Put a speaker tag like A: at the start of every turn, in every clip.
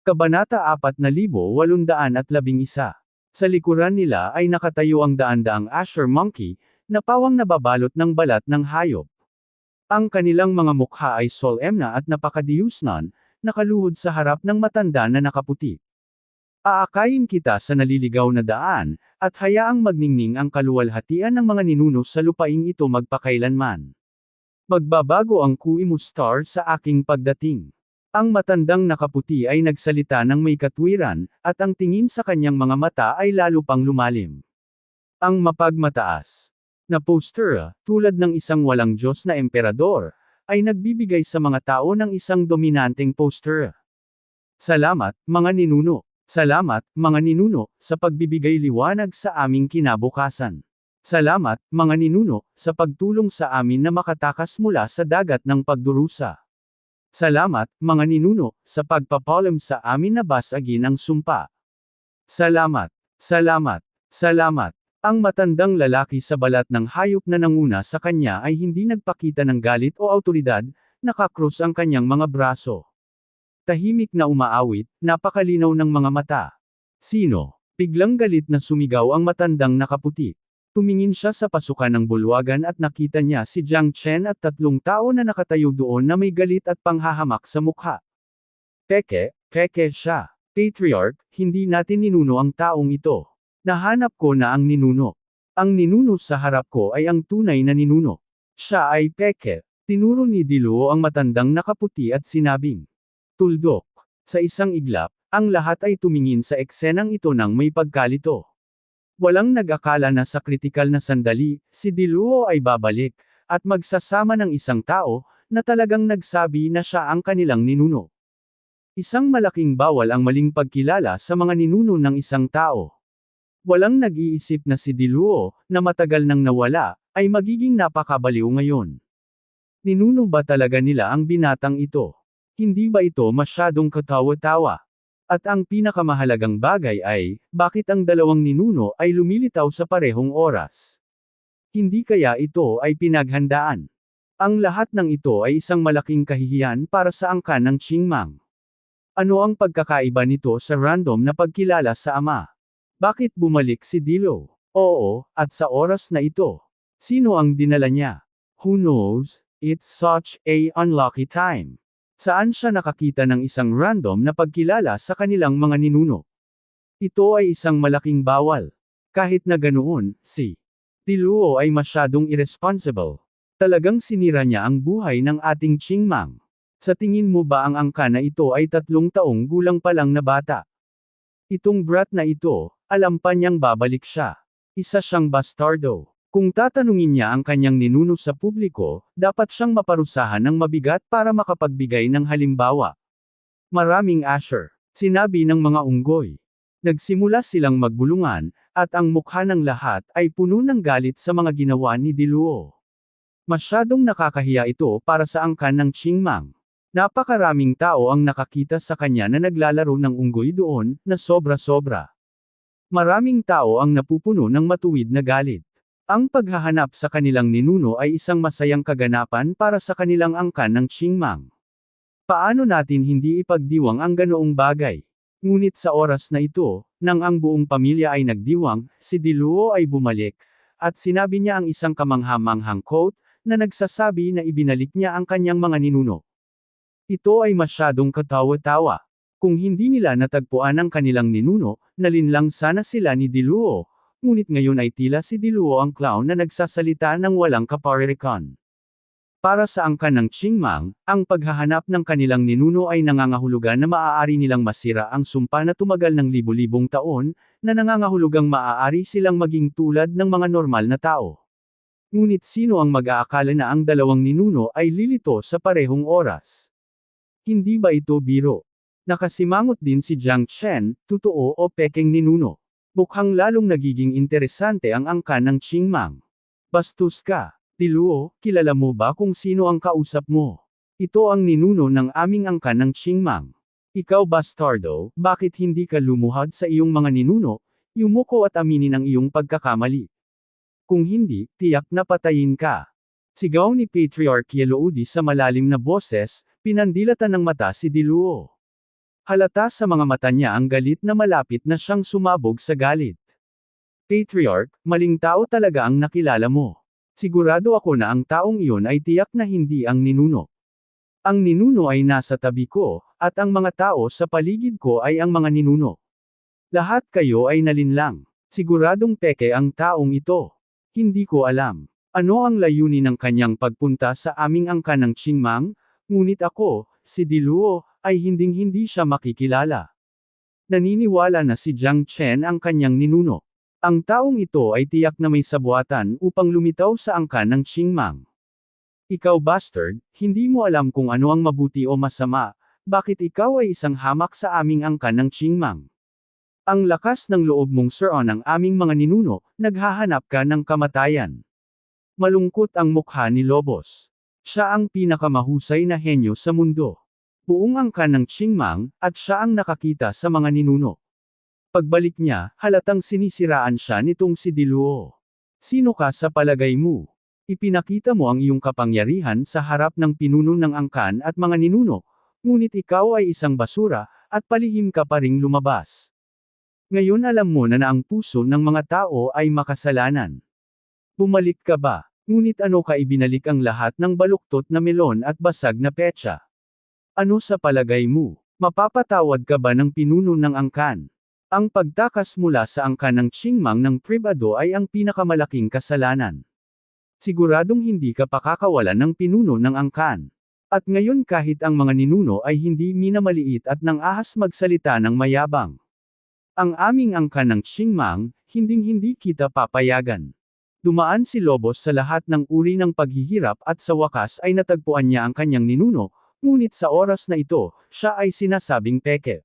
A: Kabanata 4811. Sa likuran nila ay nakatayo ang daan-daang Asher monkey, na pawang nababalot ng balat ng hayop. Ang kanilang mga mukha ay solemna at napakadiyusnan, nakaluhod sa harap ng matanda na nakaputi. Aakayin kita sa naliligaw na daan, at hayaang magningning ang kaluwalhatian ng mga ninuno sa lupaing ito magpakailanman. Magbabago ang Kuimu Star sa aking pagdating. Ang matandang nakaputi ay nagsalita ng may katwiran, at ang tingin sa kanyang mga mata ay lalo pang lumalim. Ang mapagmataas na poster, tulad ng isang walang Diyos na emperador, ay nagbibigay sa mga tao ng isang dominanteng poster. Salamat, mga ninuno. Salamat, mga ninuno, sa pagbibigay liwanag sa aming kinabukasan. Salamat, mga ninuno, sa pagtulong sa amin na makatakas mula sa dagat ng pagdurusa. Salamat, mga ninuno, sa pagpapalam sa amin na basagin ang sumpa. Salamat, salamat, salamat. Ang matandang lalaki sa balat ng hayop na nanguna sa kanya ay hindi nagpakita ng galit o awtoridad, nakakrus ang kanyang mga braso. Tahimik na umaawit, napakalinaw ng mga mata. Sino? Biglang galit na sumigaw ang matandang nakaputi. Tumingin siya sa pasukan ng bulwagan at nakita niya si Jiang Chen at 3 tao na nakatayo doon na may galit at panghahamak sa mukha. Peke siya. Patriarch, hindi natin ninuno ang taong ito. Nahanap ko na ang ninuno. Ang ninuno sa harap ko ay ang tunay na ninuno. Siya ay Peke. Tinuro ni Diluo ang matandang nakaputi at sinabing, tuldok. Sa isang iglap, ang lahat ay tumingin sa eksenang ito ng may pagkalito. Walang nag-akala na sa kritikal na sandali, si Diluo ay babalik, at magsasama ng isang tao, na talagang nagsabi na siya ang kanilang ninuno. Isang malaking bawal ang maling pagkilala sa mga ninuno ng isang tao. Walang nag-iisip na si Diluo, na matagal nang nawala, ay magiging napakabaliw ngayon. Ninuno ba talaga nila ang binatang ito? Hindi ba ito masyadong katawa-tawa? At ang pinakamahalagang bagay ay, bakit ang dalawang ninuno ay lumilitaw sa parehong oras? Hindi kaya ito ay pinaghandaan? Ang lahat ng ito ay isang malaking kahihiyan para sa angkan ng Qingmang. Ano ang pagkakaiba nito sa random na pagkilala sa ama? Bakit bumalik si Dilo? Oo, at sa oras na ito. Sino ang dinala niya? Who knows? It's such a unlucky time. Saan siya nakakita ng isang random na pagkilala sa kanilang mga ninuno? Ito ay isang malaking bawal. Kahit na ganoon, si Diluo ay masyadong irresponsible. Talagang sinira niya ang buhay ng ating Qingmang. Sa tingin mo ba ang angka na ito ay 3 taong gulang pa lang na bata? Itong brat na ito, alam pa niyang babalik siya. Isa siyang bastardo. Kung tatanungin niya ang kanyang ninuno sa publiko, dapat siyang maparusahan ng mabigat para makapagbigay ng halimbawa. Maraming Asher, sinabi ng mga unggoy. Nagsimula silang magbulungan, at ang mukha ng lahat ay puno ng galit sa mga ginawa ni Diluo. Masyadong nakakahiya ito para sa angkan ng Qingmang. Napakaraming tao ang nakakita sa kanya na naglalaro ng unggoy doon, na sobra-sobra. Maraming tao ang napupuno ng matuwid na galit. Ang paghahanap sa kanilang ninuno ay isang masayang kaganapan para sa kanilang angkan ng Qingmang. Paano natin hindi ipagdiwang ang ganoong bagay? Ngunit sa oras na ito, nang ang buong pamilya ay nagdiwang, si Diluo ay bumalik, at sinabi niya ang isang kamangha-manghang quote, na nagsasabi na ibinalik niya ang kanyang mga ninuno. Ito ay masyadong katawa-tawa. Kung hindi nila natagpuan ang kanilang ninuno, nalinlang sana sila ni Diluo. Ngunit ngayon ay tila si Diluo ang clown na nagsasalita ng walang kaparirikan. Para sa angkan ng Qingmang, ang paghahanap ng kanilang ninuno ay nangangahulugan na maaari nilang masira ang sumpa na tumagal ng libu-libong taon, na nangangahulugang maaari silang maging tulad ng mga normal na tao. Ngunit sino ang mag-aakala na ang dalawang ninuno ay lilito sa parehong oras? Hindi ba ito biro? Nakasimangot din si Jiang Chen, totoo o pekeng ninuno. Mukhang lalong nagiging interesante ang angkan ng Qingmang. Bastos ka. Diluo, kilala mo ba kung sino ang kausap mo? Ito ang ninuno ng aming angkan ng Qingmang. Ikaw bastardo, bakit hindi ka lumuhad sa iyong mga ninuno, yumuko at aminin ang iyong pagkakamali? Kung hindi, tiyak na patayin ka. Sigaw ni Patriarch Yeloudi sa malalim na boses, pinandilatan ng mata si Diluo. Halata sa mga mata niya ang galit na malapit na siyang sumabog sa galit. Patriarch, maling tao talaga ang nakilala mo. Sigurado ako na ang taong iyon ay tiyak na hindi ang ninuno. Ang ninuno ay nasa tabi ko, at ang mga tao sa paligid ko ay ang mga ninuno. Lahat kayo ay nalinlang. Siguradong peke ang taong ito. Hindi ko alam. Ano ang layunin ng kanyang pagpunta sa aming angkan ng Qingmang? Ngunit ako, si Diluo, ay hinding-hindi siya makikilala. Naniniwala na si Jiang Chen ang kanyang ninuno. Ang taong ito ay tiyak na may sabuatan upang lumitaw sa angkan ng Qingmang. Ikaw bastard, hindi mo alam kung ano ang mabuti o masama, bakit ikaw ay isang hamak sa aming angkan ng Qingmang? Ang lakas ng loob mong suron ang aming mga ninuno, naghahanap ka ng kamatayan. Malungkot ang mukha ni Lobos. Siya ang pinakamahusay na henyo sa mundo. Buong angkan ng Qingmang, at siya ang nakakita sa mga ninuno. Pagbalik niya, halatang sinisiraan siya nitong si Diluo. Sino ka sa palagay mo? Ipinakita mo ang iyong kapangyarihan sa harap ng pinuno ng angkan at mga ninuno, ngunit ikaw ay isang basura, at palihim ka pa ring lumabas. Ngayon alam mo na ang puso ng mga tao ay makasalanan. Bumalik ka ba? Ngunit ano ka ibinalik ang lahat ng baluktot na melon at basag na petsa? Ano sa palagay mo? Mapapatawad ka ba ng pinuno ng angkan? Ang pagtakas mula sa angkan ng Qingmang ng pribado ay ang pinakamalaking kasalanan. Siguradong hindi ka pakakawalan ng pinuno ng angkan. At ngayon kahit ang mga ninuno ay hindi minamaliit at nang ahas magsalita ng mayabang. Ang aming angkan ng Qingmang, hinding-hindi kita papayagan. Dumaan si Lobos sa lahat ng uri ng paghihirap at sa wakas ay natagpuan niya ang kanyang ninuno, ngunit sa oras na ito, siya ay sinasabing peke.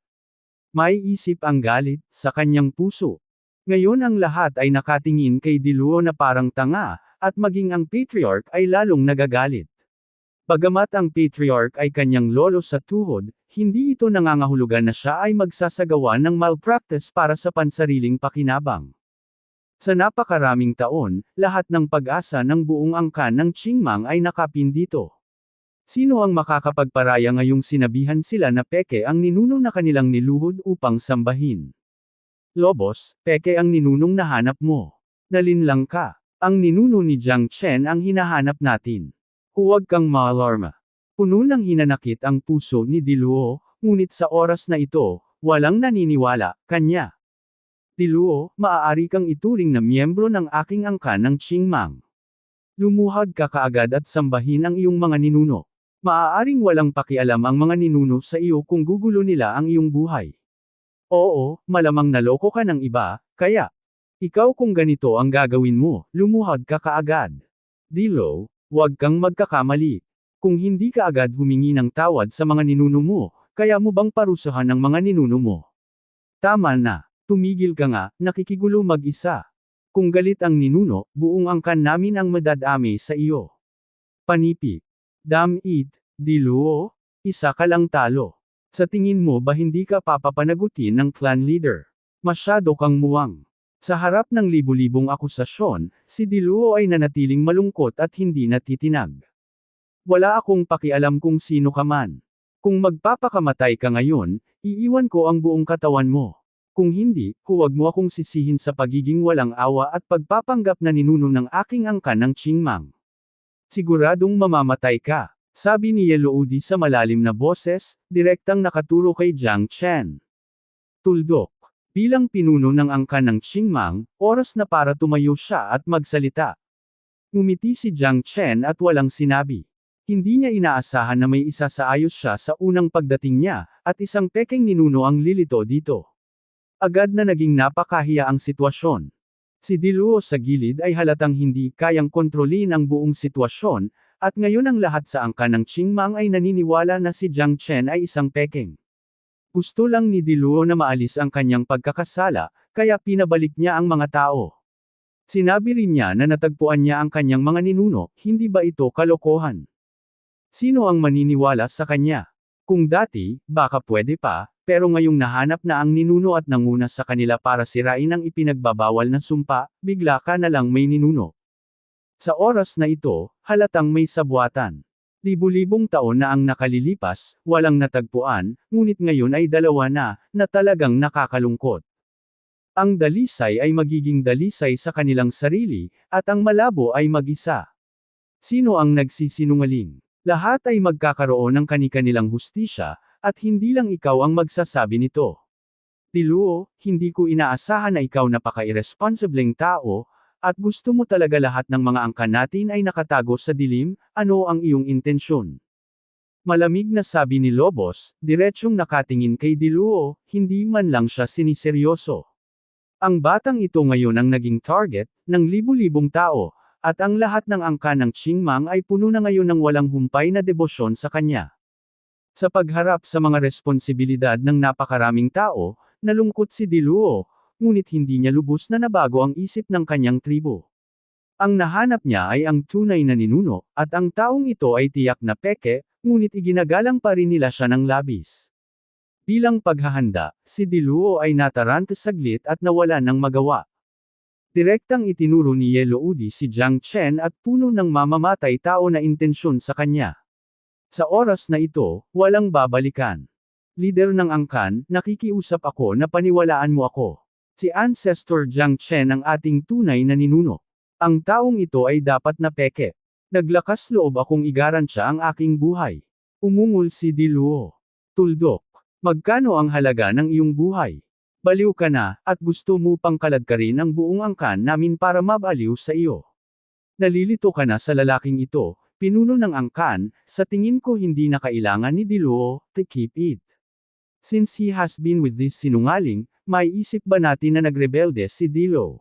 A: May isip ang galit sa kanyang puso. Ngayon ang lahat ay nakatingin kay Diluo na parang tanga, at maging ang Patriarch ay lalong nagagalit. Bagamat ang Patriarch ay kanyang lolo sa tuhod, hindi ito nangangahulugan na siya ay magsasagawa ng malpractice para sa pansariling pakinabang. Sa napakaraming taon, lahat ng pag-asa ng buong angkan ng Qingmang ay nakapin dito. Sino ang makakapagparaya ngayong sinabihan sila na peke ang ninuno na kanilang niluhod upang sambahin? Lobos, peke ang ninunong nahanap mo. Nalinlang ka. Ang ninuno ni Jiang Chen ang hinahanap natin. Huwag kang maalarma. Puno ng hinanakit ang puso ni Diluo, ngunit sa oras na ito, walang naniniwala, kanya. Diluo, maaari kang ituring na miyembro ng aking angkan ng Qingmang. Lumuhad ka kaagad at sambahin ang iyong mga ninuno. Maaaring walang pakialam ang mga ninuno sa iyo kung gugulo nila ang iyong buhay. Oo, malamang naloko ka ng iba, kaya. Ikaw kung ganito ang gagawin mo, lumuhad ka kaagad. Dilo, huwag kang magkakamali. Kung hindi ka agad humingi ng tawad sa mga ninuno mo, kaya mo bang parusahan ng mga ninuno mo? Tama na, tumigil ka nga, nakikigulo mag-isa. Kung galit ang ninuno, buong angkan namin ang madadami sa iyo. Panipik. Damit, Diluo, isa ka lang talo. Sa tingin mo ba hindi ka papapanagutin ng clan leader? Masyado kang muwang. Sa harap ng libu-libong akusasyon, si Diluo ay nanatiling malungkot at hindi natitinag. Wala akong pakialam kung sino ka man. Kung magpapakamatay ka ngayon, iiwan ko ang buong katawan mo. Kung hindi, huwag mo akong sisihin sa pagiging walang awa at pagpapanggap na ninuno ng aking angkan ng Qingmang. Siguradong mamamatay ka, sabi ni Yeloudi sa malalim na boses, direktang nakaturo kay Jiang Chen. Tuldok. Bilang pinuno ng angkan ng Qingmang, oras na para tumayo siya at magsalita. Ngumiti si Jiang Chen at walang sinabi. Hindi niya inaasahan na may isa sa ayos siya sa unang pagdating niya, at isang pekeng ninuno ang lilito dito. Agad na naging napakahiya ang sitwasyon. Si Diluo sa gilid ay halatang hindi kayang kontrolin ang buong sitwasyon, at ngayon ang lahat sa angkan ng Qingmang ay naniniwala na si Jiang Chen ay isang pekeng. Gusto lang ni Diluo na maalis ang kanyang pagkakasala, kaya pinabalik niya ang mga tao. Sinabi rin niya na natagpuan niya ang kanyang mga ninuno, hindi ba ito kalokohan? Sino ang maniniwala sa kanya? Kung dati, baka pwede pa, pero ngayong nahanap na ang ninuno at nanguna sa kanila para sirain ang ipinagbabawal na sumpa, bigla ka na lang may ninuno. Sa oras na ito, halatang may sabwatan. Libu-libong taon na ang nakalilipas, walang natagpuan, ngunit ngayon ay dalawa na talagang nakakalungkot. Ang dalisay ay magiging dalisay sa kanilang sarili, at ang malabo ay mag-isa. Sino ang nagsisinungaling? Lahat ay magkakaroon ng kani-kanilang hustisya, at hindi lang ikaw ang magsasabi nito. Diluo, hindi ko inaasahan na ikaw napaka-irresponsibleng tao, at gusto mo talaga lahat ng mga angkan natin ay nakatago sa dilim, ano ang iyong intensyon? Malamig na sabi ni Lobos, diretsyong nakatingin kay Diluo, hindi man lang siya siniseryoso. Ang batang ito ngayon ang naging target ng libu-libong tao, at ang lahat ng angkan ng Qingmang ay puno na ngayon ng walang humpay na debosyon sa kanya. Sa pagharap sa mga responsibilidad ng napakaraming tao, nalungkot si Diluo, ngunit hindi niya lubos na nabago ang isip ng kanyang tribo. Ang nahanap niya ay ang tunay na ninuno, at ang taong ito ay tiyak na peke, ngunit iginagalang pa rin nila siya ng labis. Bilang paghahanda, si Diluo ay nataranta saglit at nawalan ng magawa. Direktang itinuro ni Yellow Udi si Jiang Chen at puno ng mamamatay tao na intensyon sa kanya. Sa oras na ito, walang babalikan. Lider ng angkan, nakikiusap ako na paniwalaan mo ako. Si Ancestor Jiang Chen ang ating tunay na ninuno. Ang taong ito ay dapat na peke. Naglakas loob akong igarantiya ang aking buhay. Umungol si Diluo. Tuldok. Magkano ang halaga ng iyong buhay? Baliw ka na, at gusto mo pang kaladkarin ang buong angkan namin para mabaliw sa iyo. Nalilito ka na sa lalaking ito, pinuno ng angkan, sa tingin ko hindi na kailangan ni Diluo to keep it. Since he has been with this sinungaling, may isip ba natin na nagrebelde si Diluo?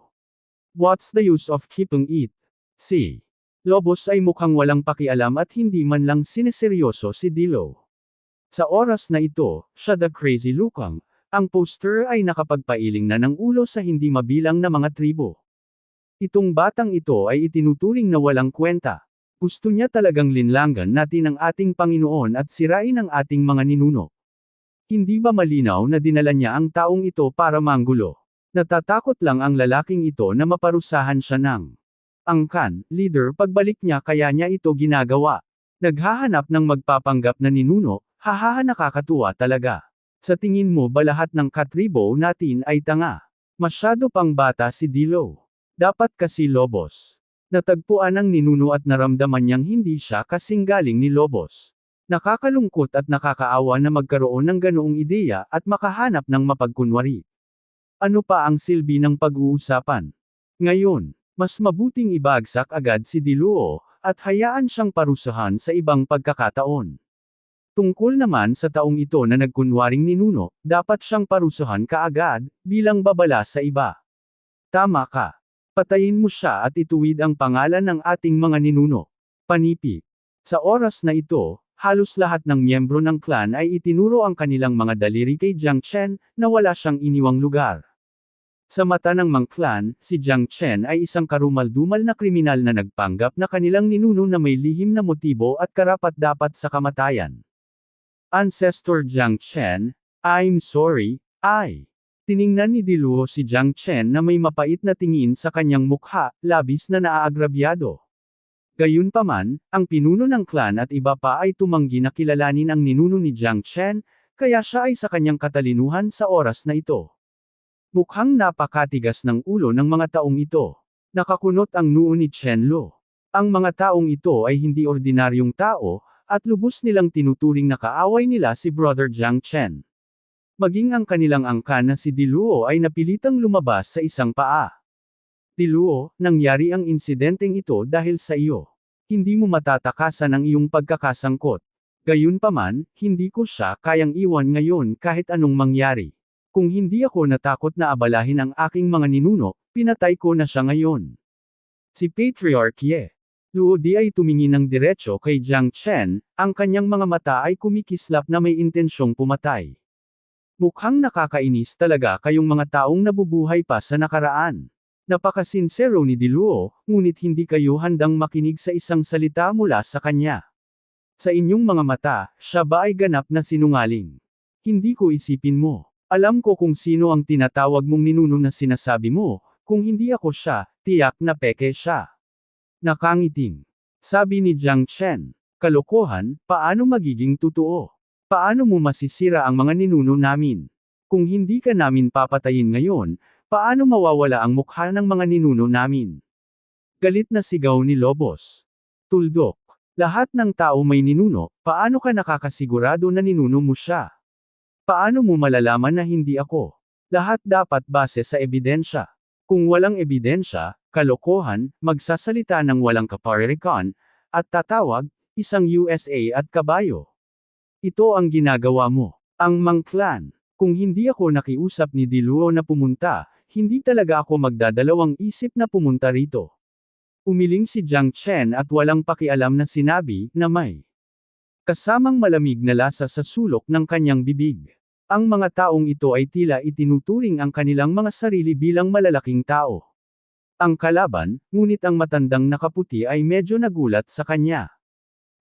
A: What's the use of keeping it? Si Lobos ay mukhang walang pakialam at hindi man lang sineseryoso si Diluo. Sa oras na ito, siya the crazy lukang, ang poster ay nakapagpailing na ng ulo sa hindi mabilang na mga tribo. Itong batang ito ay itinuturing na walang kwenta. Gusto niya talagang linlangan natin ang ating Panginoon at sirain ang ating mga ninuno. Hindi ba malinaw na dinala niya ang taong ito para manggulo? Natatakot lang ang lalaking ito na maparusahan siya ng angkan, leader pagbalik niya kaya niya ito ginagawa. Naghahanap ng magpapanggap na ninuno, hahaha nakakatuwa talaga. Sa tingin mo ba lahat ng katribo natin ay tanga? Masyado pang bata si Diluo. Dapat kasi Lobos. Natagpuan ang ninuno at naramdaman niyang hindi siya kasing galing ni Lobos. Nakakalungkot at nakakaawa na magkaroon ng ganoong ideya at makahanap ng mapagkunwari. Ano pa ang silbi ng pag-uusapan? Ngayon, mas mabuting ibagsak agad si Diluo, at hayaan siyang parusahan sa ibang pagkakataon. Tungkol naman sa taong ito na nagkunwaring ninuno, dapat siyang parusahan kaagad, bilang babala sa iba. Tama ka. Patayin mo siya at ituwid ang pangalan ng ating mga ninuno. Panipi. Sa oras na ito, halos lahat ng miyembro ng clan ay itinuro ang kanilang mga daliri kay Jiang Chen, na wala siyang iniwang lugar. Sa mata ng mga clan, si Jiang Chen ay isang karumal-dumal na kriminal na nagpanggap na kanilang ninuno na may lihim na motibo at karapat-dapat sa kamatayan. Ancestor Jiang Chen, I'm sorry, Tiningnan ni Diluo si Jiang Chen na may mapait na tingin sa kanyang mukha, labis na naaagrabyado. Gayunpaman, ang pinuno ng clan at iba pa ay tumanggi na kilalanin ang ninuno ni Jiang Chen, kaya siya ay sa kanyang katalinuhan sa oras na ito. Mukhang napakatigas ng ulo ng mga taong ito. Nakakunot ang noo ni Chen Lo. Ang mga taong ito ay hindi ordinaryong tao, at lubos nilang tinuturing na kaaway nila si Brother Jiang Chen. Maging ang kanilang angkan na si Diluo ay napilitang lumabas sa isang paa. Diluo, nangyari ang insidenteng ito dahil sa iyo. Hindi mo matatakasan ang iyong pagkakasangkot. Gayunpaman, hindi ko siya kayang iwan ngayon kahit anong mangyari. Kung hindi ako natakot na abalahin ang aking mga ninuno, pinatay ko na siya ngayon. Si Patriarch Ye Luo di ay tumingin ng diretsyo kay Jiang Chen, ang kanyang mga mata ay kumikislap na may intensyong pumatay. Mukhang nakakainis talaga kayong mga taong nabubuhay pa sa nakaraan. Napakasinsero ni Diluo, ngunit hindi kayo handang makinig sa isang salita mula sa kanya. Sa inyong mga mata, siya ba ay ganap na sinungaling? Hindi ko isipin mo. Alam ko kung sino ang tinatawag mong ninuno na sinasabi mo, kung hindi ako siya, tiyak na peke siya. Nakangiting. Sabi ni Jiang Chen. Kalokohan, paano magiging totoo? Paano mo masisira ang mga ninuno namin? Kung hindi ka namin papatayin ngayon, paano mawawala ang mukha ng mga ninuno namin? Galit na sigaw ni Lobos. Tuldok. Lahat ng tao may ninuno, paano ka nakakasigurado na ninuno mo siya? Paano mo malalaman na hindi ako? Lahat dapat base sa ebidensya. Kung walang ebidensya, kalokohan, magsasalita ng walang kaparirikan, at tatawag, isang USA at kabayo. Ito ang ginagawa mo. Ang mangklan. Kung hindi ako nakiusap ni Diluo na pumunta, hindi talaga ako magdadalawang isip na pumunta rito. Umiling si Jiang Chen at walang pakialam na sinabi, na may kasamang malamig na lasa sa sulok ng kanyang bibig. Ang mga taong ito ay tila itinuturing ang kanilang mga sarili bilang malalaking tao. Ang kalaban, ngunit ang matandang nakaputi ay medyo nagulat sa kanya.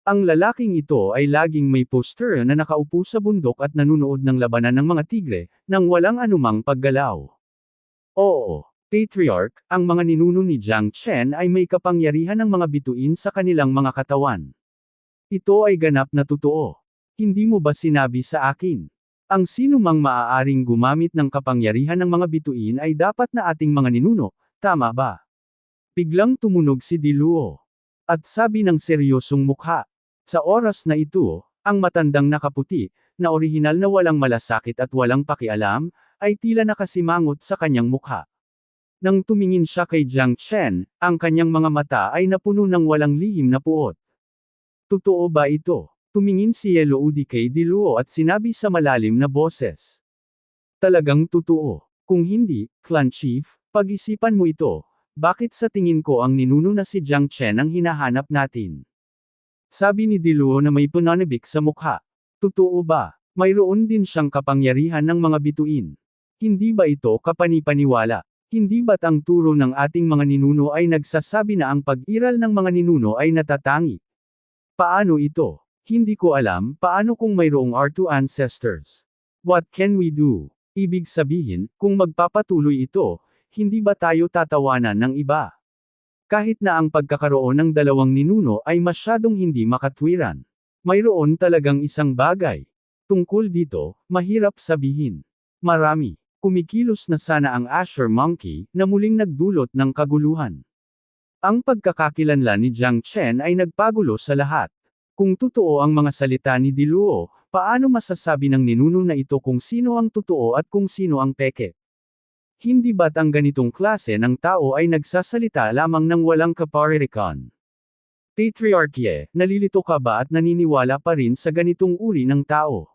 A: Ang lalaking ito ay laging may poster na nakaupo sa bundok at nanunood ng labanan ng mga tigre, nang walang anumang paggalaw. Oo. Patriarch, ang mga ninuno ni Jiang Chen ay may kapangyarihan ng mga bituin sa kanilang mga katawan. Ito ay ganap na totoo. Hindi mo ba sinabi sa akin? Ang sino mang maaaring gumamit ng kapangyarihan ng mga bituin ay dapat na ating mga ninuno, tama ba? Biglang tumunog si Diluo. At sabi ng seryosong mukha. Sa oras na ito, ang matandang nakaputi, na orihinal na walang malasakit at walang pakialam, ay tila nakasimangot sa kanyang mukha. Nang tumingin siya kay Jiang Chen, ang kanyang mga mata ay napuno ng walang lihim na puot. Totoo ba ito? Tumingin si Yeloudi kay Diluo at sinabi sa malalim na boses. Talagang totoo. Kung hindi, Clan Chief, pag-isipan mo ito, bakit sa tingin ko ang ninuno na si Jiang Chen ang hinahanap natin? Sabi ni Diluo na may pananabik sa mukha. Totoo ba? Mayroon din siyang kapangyarihan ng mga bituin. Hindi ba ito kapanipaniwala? Hindi ba't ang turo ng ating mga ninuno ay nagsasabi na ang pag-iral ng mga ninuno ay natatangi? Paano ito? Hindi ko alam, paano kung mayroong R2 ancestors? What can we do? Ibig sabihin, kung magpapatuloy ito, hindi ba tayo tatawanan ng iba? Kahit na ang pagkakaroon ng dalawang ninuno ay masyadong hindi makatwiran. Mayroon talagang isang bagay. Tungkol dito, mahirap sabihin. Marami. Kumikilos na sana ang Asher Monkey, na muling nagdulot ng kaguluhan. Ang pagkakakilanlan ni Jiang Chen ay nagpagulo sa lahat. Kung totoo ang mga salita ni Diluo, paano masasabi ng ninuno na ito kung sino ang totoo at kung sino ang peke? Hindi ba't ang ganitong klase ng tao ay nagsasalita lamang ng walang kaparirikan? Patriarchie, nalilito ka ba at naniniwala pa rin sa ganitong uri ng tao?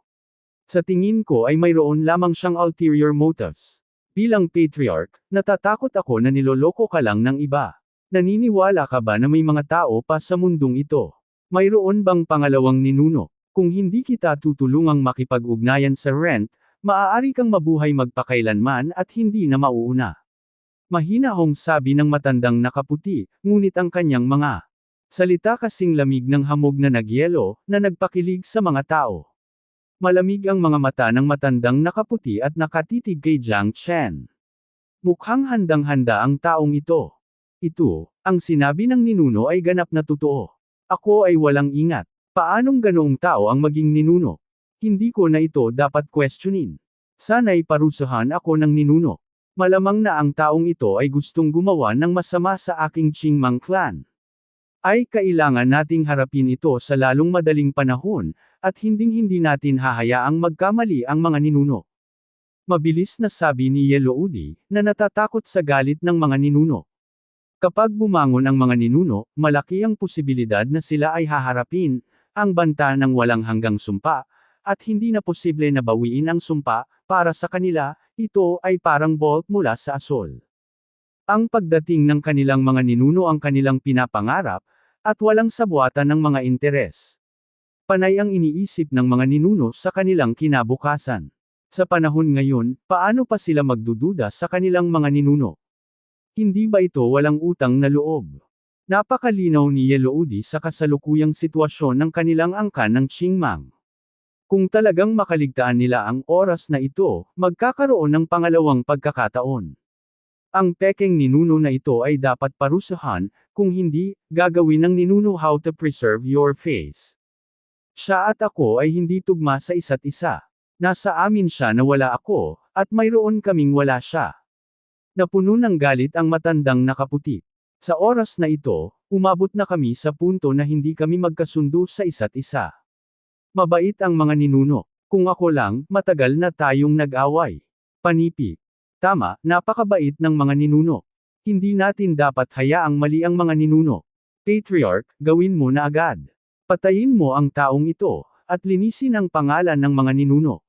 A: Sa tingin ko ay mayroon lamang siyang ulterior motives. Bilang patriarch, natatakot ako na niloloko ka lang ng iba. Naniniwala ka ba na may mga tao pa sa mundong ito? Mayroon bang pangalawang ninuno? Kung hindi kita tutulungang makipag-ugnayan sa rent, maaari kang mabuhay magpakailanman at hindi na mauuna. Mahinahong sabi ng matandang nakaputi, ngunit ang kanyang mga salita kasing lamig ng hamog na nagyelo, na nagpakilig sa mga tao. Malamig ang mga mata ng matandang nakaputi at nakatitig kay Jiang Chen. Mukhang handang-handa ang taong ito. Ito, ang sinabi ng ninuno ay ganap na totoo. Ako ay walang ingat. Paanong ganoong tao ang maging ninuno? Hindi ko na ito dapat questionin. Sana'y parusahan ako ng ninuno. Malamang na ang taong ito ay gustong gumawa ng masama sa aking Qingmang clan. Ay kailangan nating harapin ito sa lalong madaling panahon, at hinding-hindi natin hahayaang magkamali ang mga ninuno. Mabilis na sabi ni Yeloudi, na natatakot sa galit ng mga ninuno. Kapag bumangon ang mga ninuno, malaki ang posibilidad na sila ay haharapin, ang banta ng walang hanggang sumpa, at hindi na posible na bawiin ang sumpa, para sa kanila, ito ay parang bolt mula sa asol. Ang pagdating ng kanilang mga ninuno ang kanilang pinapangarap, at walang sabuatan ng mga interes. Panay ang iniisip ng mga ninuno sa kanilang kinabukasan. Sa panahon ngayon, paano pa sila magdududa sa kanilang mga ninuno? Hindi ba ito walang utang na loob? Napakalinaw ni Yeloudi sa kasalukuyang sitwasyon ng kanilang angkan ng Qingmang. Kung talagang makaligtaan nila ang oras na ito, magkakaroon ng pangalawang pagkakataon. Ang pekeng ninuno na ito ay dapat parusahan, Kung hindi, gagawin ng ninuno how to preserve your face. Siya at ako ay hindi tugma sa isa't isa. Nasa amin siya na wala ako, at mayroon kaming wala siya. Napuno ng galit ang matandang nakaputi. Sa oras na ito, umabot na kami sa punto na hindi kami magkasundo sa isa't isa. Mabait ang mga ninuno. Kung ako lang, matagal na tayong nag-away. Panipi. Tama, napakabait ng mga ninuno. Hindi natin dapat hayaang mali ang mga ninuno. Patriarch, gawin mo na agad. Patayin mo ang taong ito, at linisin ang pangalan ng mga ninuno.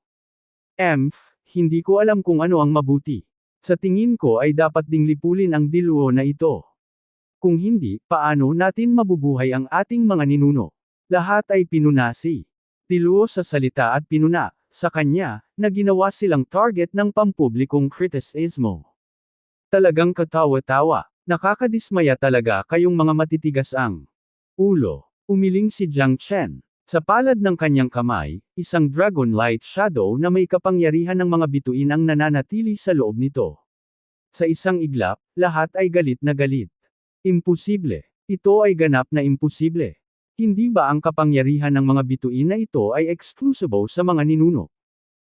A: Hindi ko alam kung ano ang mabuti. Sa tingin ko ay dapat ding lipulin ang diluo na ito. Kung hindi, paano natin mabubuhay ang ating mga ninuno? Lahat ay pinunasi. Diluo sa salita at pinuna, sa kanya, na ginawa silang target ng pampublikong kritisismo. Talagang katawa-tawa, nakakadismaya talaga kayong mga matitigas ang ulo. Umiling si Jiang Chen. Sa palad ng kanyang kamay, isang dragon light shadow na may kapangyarihan ng mga bituin ang nananatili sa loob nito. Sa isang iglap, lahat ay galit na galit. Imposible. Ito ay ganap na imposible. Hindi ba ang kapangyarihan ng mga bituin na ito ay exclusive sa mga ninuno?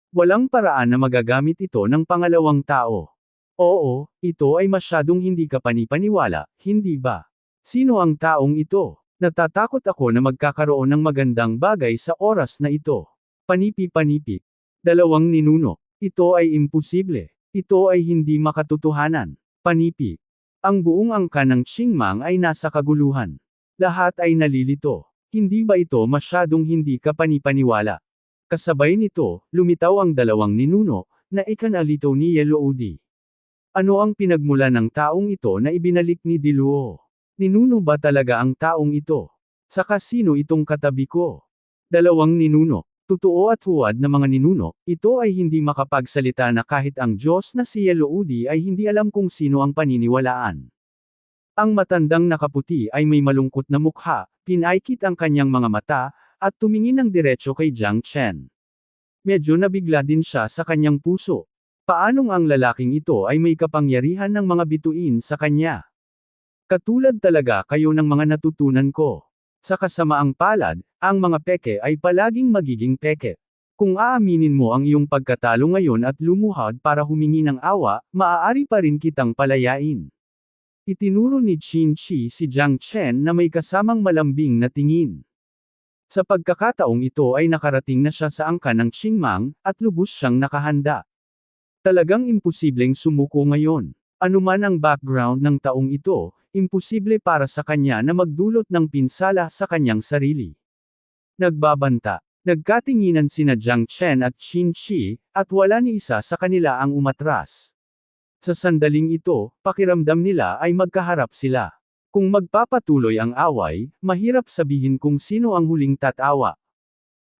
A: Walang paraan na magagamit ito ng pangalawang tao. Oo, ito ay masyadong hindi kapanipaniwala, hindi ba? Sino ang taong ito? Natatakot ako na magkakaroon ng magandang bagay sa oras na ito. Panipi-panipi. Dalawang ninuno. Ito ay imposible. Ito ay hindi makatotohanan. Panipi. Ang buong angka ng Qingmang ay nasa kaguluhan. Lahat ay nalilito. Hindi ba ito masyadong hindi kapanipaniwala? Kasabay nito, lumitaw ang dalawang ninuno, na ikanalito ni Yeloudi. Ano ang pinagmula ng taong ito na ibinalik ni Diluo? Ninuno ba talaga ang taong ito? Saka sino itong katabi ko? Dalawang ninuno. Totoo at huwad na mga ninuno, ito ay hindi makapagsalita na kahit ang Diyos na si Yeloudi ay hindi alam kung sino ang paniniwalaan. Ang matandang nakaputi ay may malungkot na mukha, pinaikit ang kanyang mga mata, at tumingin ng diretso kay Jiang Chen. Medyo nabigla din siya sa kanyang puso. Paanong ang lalaking ito ay may kapangyarihan ng mga bituin sa kanya? Katulad talaga kayo ng mga natutunan ko. Sa kasamaang palad, ang mga peke ay palaging magiging peke. Kung aaminin mo ang iyong pagkatalo ngayon at lumuhod para humingi ng awa, maaari pa rin kitang palayain. Itinuro ni Qin Shi si Jiang Chen na may kasamang malambing na tingin. Sa pagkakataong ito ay nakarating na siya sa angka ng Qingmang, at lubos siyang nakahanda. Talagang imposibleng sumuko ngayon. Anuman ang background ng taong ito, imposible para sa kanya na magdulot ng pinsala sa kanyang sarili. Nagbabanta. Nagkatinginan sina Jiang Chen at Qin Shi, at wala ni isa sa kanila ang umatras. Sa sandaling ito, pakiramdam nila ay magkaharap sila. Kung magpapatuloy ang away, mahirap sabihin kung sino ang huling tatawa.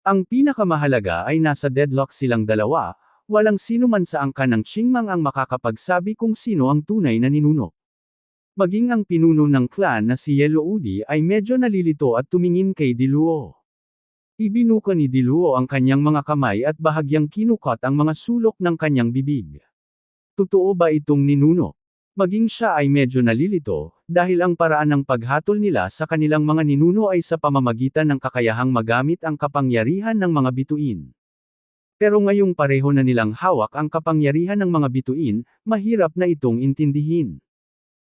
A: Ang pinakamahalaga ay nasa deadlock silang dalawa. Walang sino man sa angka ng Qingmang ang makakapagsabi kung sino ang tunay na ninuno. Maging ang pinuno ng clan na si Yeloudi ay medyo nalilito at tumingin kay Diluo. Ibinuka ni Diluo ang kanyang mga kamay at bahagyang kinukat ang mga sulok ng kanyang bibig. Totoo ba itong ninuno? Maging siya ay medyo nalilito, dahil ang paraan ng paghatol nila sa kanilang mga ninuno ay sa pamamagitan ng kakayahang magamit ang kapangyarihan ng mga bituin. Pero ngayong pareho na nilang hawak ang kapangyarihan ng mga bituin, mahirap na itong intindihin.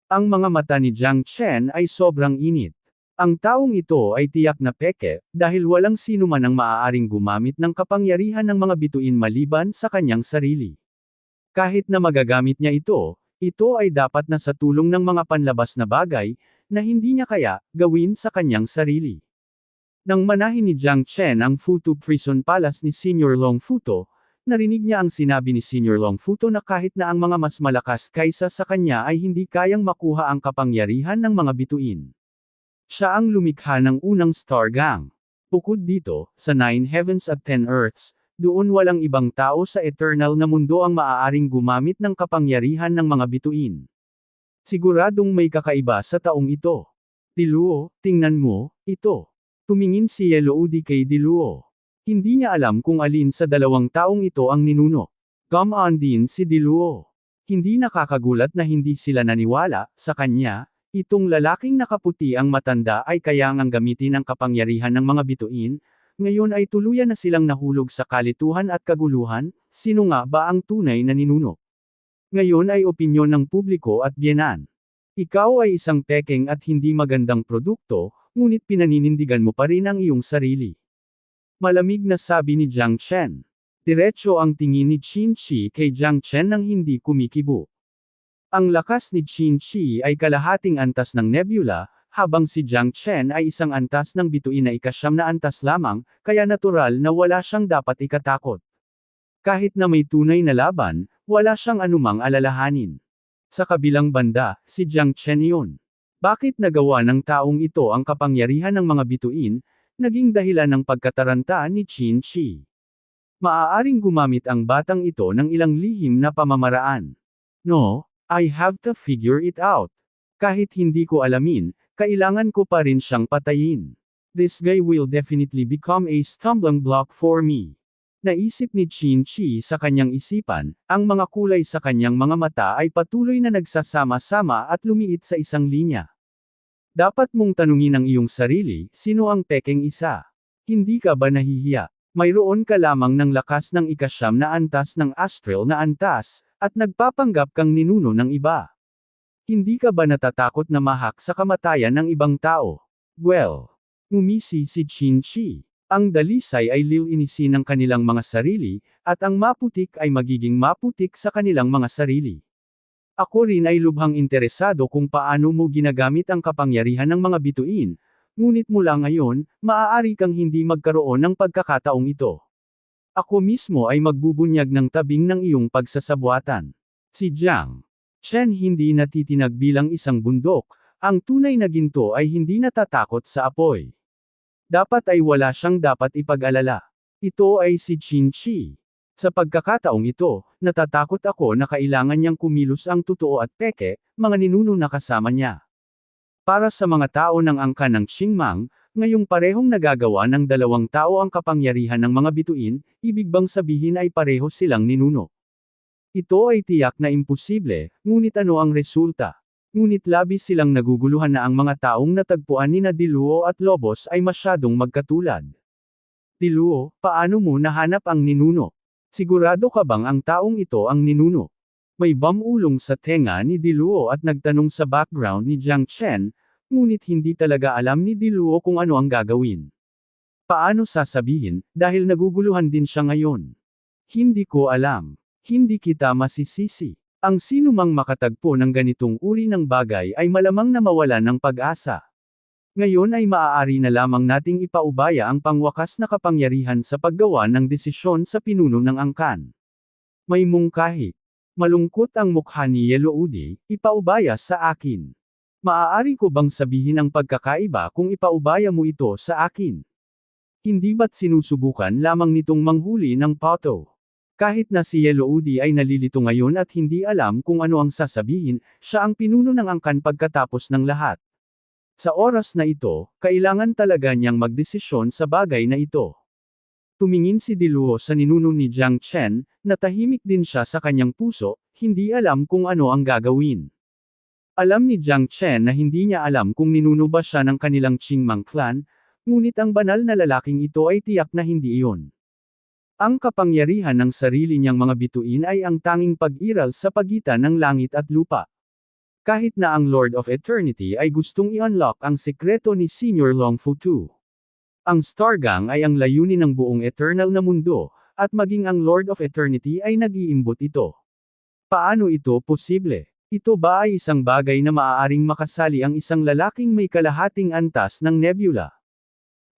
A: Ang mga mata ni Jiang Chen ay sobrang init. Ang taong ito ay tiyak na peke, dahil walang sino man ang maaaring gumamit ng kapangyarihan ng mga bituin maliban sa kanyang sarili. Kahit na magagamit niya ito ay dapat na sa tulong ng mga panlabas na bagay, na hindi niya kaya gawin sa kanyang sarili. Nang manahin ni Jiang Chen ang Futu Prison Palace ni Senior Longfuto, narinig niya ang sinabi ni Senior Longfuto na kahit na ang mga mas malakas kaysa sa kanya ay hindi kayang makuha ang kapangyarihan ng mga bituin. Siya ang lumikha ng unang Star Gang. Bukod dito, sa 9 Heavens at 10 Earths, doon walang ibang tao sa eternal na mundo ang maaaring gumamit ng kapangyarihan ng mga bituin. Siguradong may kakaiba sa taong ito. Diluo, tingnan mo, ito. Tumingin si Yeloudi kay Diluo. Hindi niya alam kung alin sa dalawang taong ito ang ninuno. Gumaan din si Diluo. Hindi nakakagulat na hindi sila naniwala sa kanya. Itong lalaking nakaputi ang matanda ay kayang gamitin ang kapangyarihan ng mga bituin, ngayon ay tuluyan na silang nahulog sa kalituhan at kaguluhan, sino nga ba ang tunay na ninuno? Ngayon ay opinyon ng publiko at biyenan. Ikaw ay isang pekeng at hindi magandang produkto, ngunit pinaninindigan mo pa rin ang iyong sarili. Malamig na sabi ni Jiang Chen. Diretso ang tingin ni Qin Shi kay Jiang Chen nang hindi kumikibo. Ang lakas ni Qin Shi ay kalahating antas ng nebula, habang si Jiang Chen ay isang antas ng bituin na ika-9 na antas lamang, kaya natural na wala siyang dapat ikatakot. Kahit na may tunay na laban, wala siyang anumang alalahanin. Sa kabilang banda, si Jiang Chen iyon. Bakit nagawa ng taong ito ang kapangyarihan ng mga bituin, naging dahilan ng pagkataranta ni Qin Shi. Maaaring gumamit ang batang ito ng ilang lihim na pamamaraan. No, I have to figure it out. Kahit hindi ko alamin, kailangan ko pa rin siyang patayin. This guy will definitely become a stumbling block for me. Naisip ni Qin Shi sa kanyang isipan, ang mga kulay sa kanyang mga mata ay patuloy na nagsasama-sama at lumiit sa isang linya. Dapat mong tanungin ang iyong sarili, sino ang pekeng isa? Hindi ka ba nahihiya? Mayroon ka lamang ng lakas ng ika-9 na antas ng astral na antas, at nagpapanggap kang ninuno ng iba. Hindi ka ba natatakot na mahak sa kamatayan ng ibang tao? Well, ngumisi si Qin Shi. Ang dalisay ay lilinisin ng kanilang mga sarili, at ang maputik ay magiging maputik sa kanilang mga sarili. Ako rin ay lubhang interesado kung paano mo ginagamit ang kapangyarihan ng mga bituin, ngunit mula ngayon, maaari kang hindi magkaroon ng pagkakataong ito. Ako mismo ay magbubunyag ng tabing ng iyong pagsasabuatan. Si Jiang Chen hindi natitinag bilang isang bundok, ang tunay na ginto ay hindi natatakot sa apoy. Dapat ay wala siyang dapat ipag-alala. Ito ay si Qin Shi. Sa pagkakataong ito, natatakot ako na kailangan niyang kumilos ang totoo at peke, mga ninuno na kasama niya. Para sa mga tao ng angkan ng Qingmang, ngayong parehong nagagawa ng dalawang tao ang kapangyarihan ng mga bituin, ibig bang sabihin ay pareho silang ninuno. Ito ay tiyak na imposible, ngunit ano ang resulta? Ngunit labis silang naguguluhan na ang mga taong natagpuan ni Diluo at Lobos ay masyadong magkatulad. Diluo, paano mo nahanap ang ninuno? Sigurado ka bang ang taong ito ang ninuno? May bamulong sa tenga ni Diluo at nagtanong sa background ni Jiang Chen, ngunit hindi talaga alam ni Diluo kung ano ang gagawin. Paano sasabihin, dahil naguguluhan din siya ngayon? Hindi ko alam. Hindi kita masisisi. Ang sinumang makatagpo ng ganitong uri ng bagay ay malamang na mawalan ng pag-asa. Ngayon ay maaari na lamang nating ipaubaya ang pangwakas na kapangyarihan sa paggawa ng desisyon sa pinuno ng angkan. May mungkahi. Malungkot ang mukha ni Yeloudi, ipaubaya sa akin. Maaari ko bang sabihin ang pagkakaiba kung ipaubaya mo ito sa akin? Hindi ba't sinusubukan lamang nitong manghuli ng pato? Kahit na si Yeloudi ay nalilito ngayon at hindi alam kung ano ang sasabihin, siya ang pinuno ng angkan pagkatapos ng lahat. Sa oras na ito, kailangan talaga niyang magdesisyon sa bagay na ito. Tumingin si Diluo sa ninuno ni Jiang Chen, natahimik din siya sa kanyang puso, hindi alam kung ano ang gagawin. Alam ni Jiang Chen na hindi niya alam kung ninuno ba siya ng kanilang Qingmang clan, ngunit ang banal na lalaking ito ay tiyak na hindi iyon. Ang kapangyarihan ng sarili niyang mga bituin ay ang tanging pag-iral sa pagitan ng langit at lupa. Kahit na ang Lord of Eternity ay gustong i-unlock ang sekreto ni Senior Longfu II. Ang Stargang ay ang layunin ng buong eternal na mundo, at maging ang Lord of Eternity ay nag-iimbot ito. Paano ito posible? Ito ba ay isang bagay na maaaring makasali ang isang lalaking may kalahating antas ng nebula?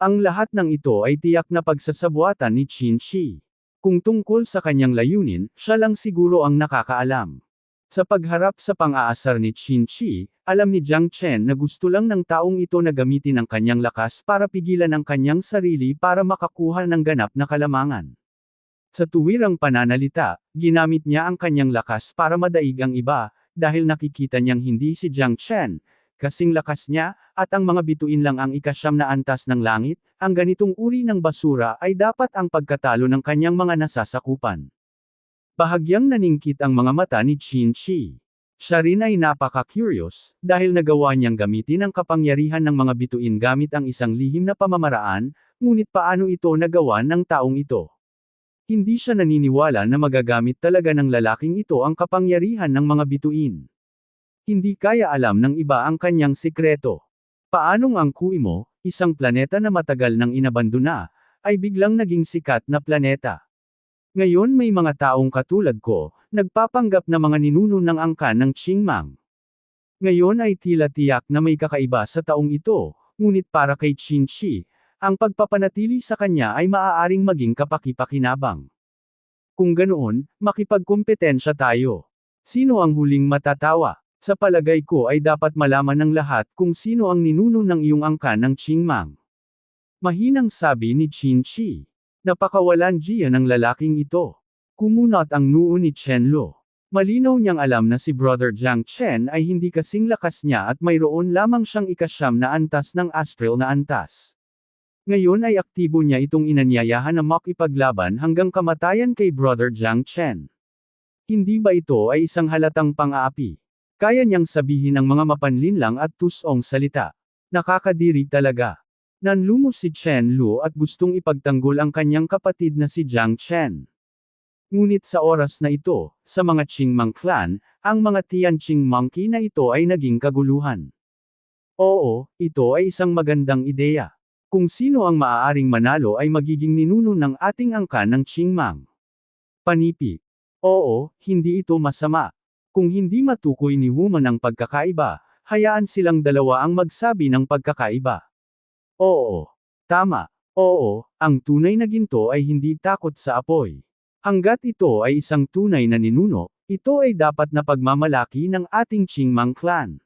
A: Ang lahat ng ito ay tiyak na pagsasabuatan ni Qin Shi. Kung tungkol sa kanyang layunin, siya lang siguro ang nakakaalam. Sa pagharap sa pang-aasar ni Qin Shi, alam ni Jiang Chen na gusto lang ng taong ito na gamitin ang kanyang lakas para pigilan ang kanyang sarili para makakuha ng ganap na kalamangan. Sa tuwirang pananalita, ginamit niya ang kanyang lakas para madaig ang iba, dahil nakikita niyang hindi si Jiang Chen, kasing lakas niya, at ang mga bituin lang ang ika-9 na antas ng langit, ang ganitong uri ng basura ay dapat ang pagkatalo ng kanyang mga nasasakupan. Bahagyang naningkit ang mga mata ni Qin Shi. Siya rin ay napaka-curious, dahil nagawa niyang gamitin ang kapangyarihan ng mga bituin gamit ang isang lihim na pamamaraan, ngunit paano ito nagawa ng taong ito? Hindi siya naniniwala na magagamit talaga ng lalaking ito ang kapangyarihan ng mga bituin. Hindi kaya alam ng iba ang kanyang sikreto. Paanong ang Kuimo, isang planeta na matagal nang inabandona, ay biglang naging sikat na planeta? Ngayon may mga taong katulad ko, nagpapanggap na mga ninuno ng angkan ng Qingmang. Ngayon ay tila tiyak na may kakaiba sa taong ito, ngunit para kay Qin Shi, ang pagpapanatili sa kanya ay maaaring maging kapaki-pakinabang. Kung ganoon, makipagkumpetensya tayo. Sino ang huling matatawa? Sa palagay ko ay dapat malaman ng lahat kung sino ang ninuno ng iyong angkan ng Qingmang. Mahinang sabi ni Qin Shi. Napakawalan diyan ng lalaking ito. Kumunat ang noo ni Chen Lo. Malinaw niyang alam na si Brother Jiang Chen ay hindi kasing lakas niya at mayroon lamang siyang ikasyam na antas ng astral na antas. Ngayon ay aktibo niya itong inanyayahan na makipaglaban hanggang kamatayan kay Brother Jiang Chen. Hindi ba ito ay isang halatang pang-aapi? Kaya niyang sabihin ang mga mapanlinlang at tusong salita. Nakakadiri talaga. Nanlumos si Chen Lu at gustong ipagtanggol ang kanyang kapatid na si Jiang Chen. Ngunit sa oras na ito, sa mga Qingmang clan, ang mga Tianqing monkey na ito ay naging kaguluhan. Oo, ito ay isang magandang ideya. Kung sino ang maaaring manalo ay magiging ninuno ng ating angkan ng Qingmang. Panipi. Oo, hindi ito masama. Kung hindi matukoy ni Woman ang pagkakaiba, hayaan silang dalawa ang magsabi ng pagkakaiba. Oo. Tama. Oo, ang tunay na ginto ay hindi takot sa apoy. Hanggat ito ay isang tunay na ninuno, ito ay dapat na pagmamalaki ng ating Qingmang clan.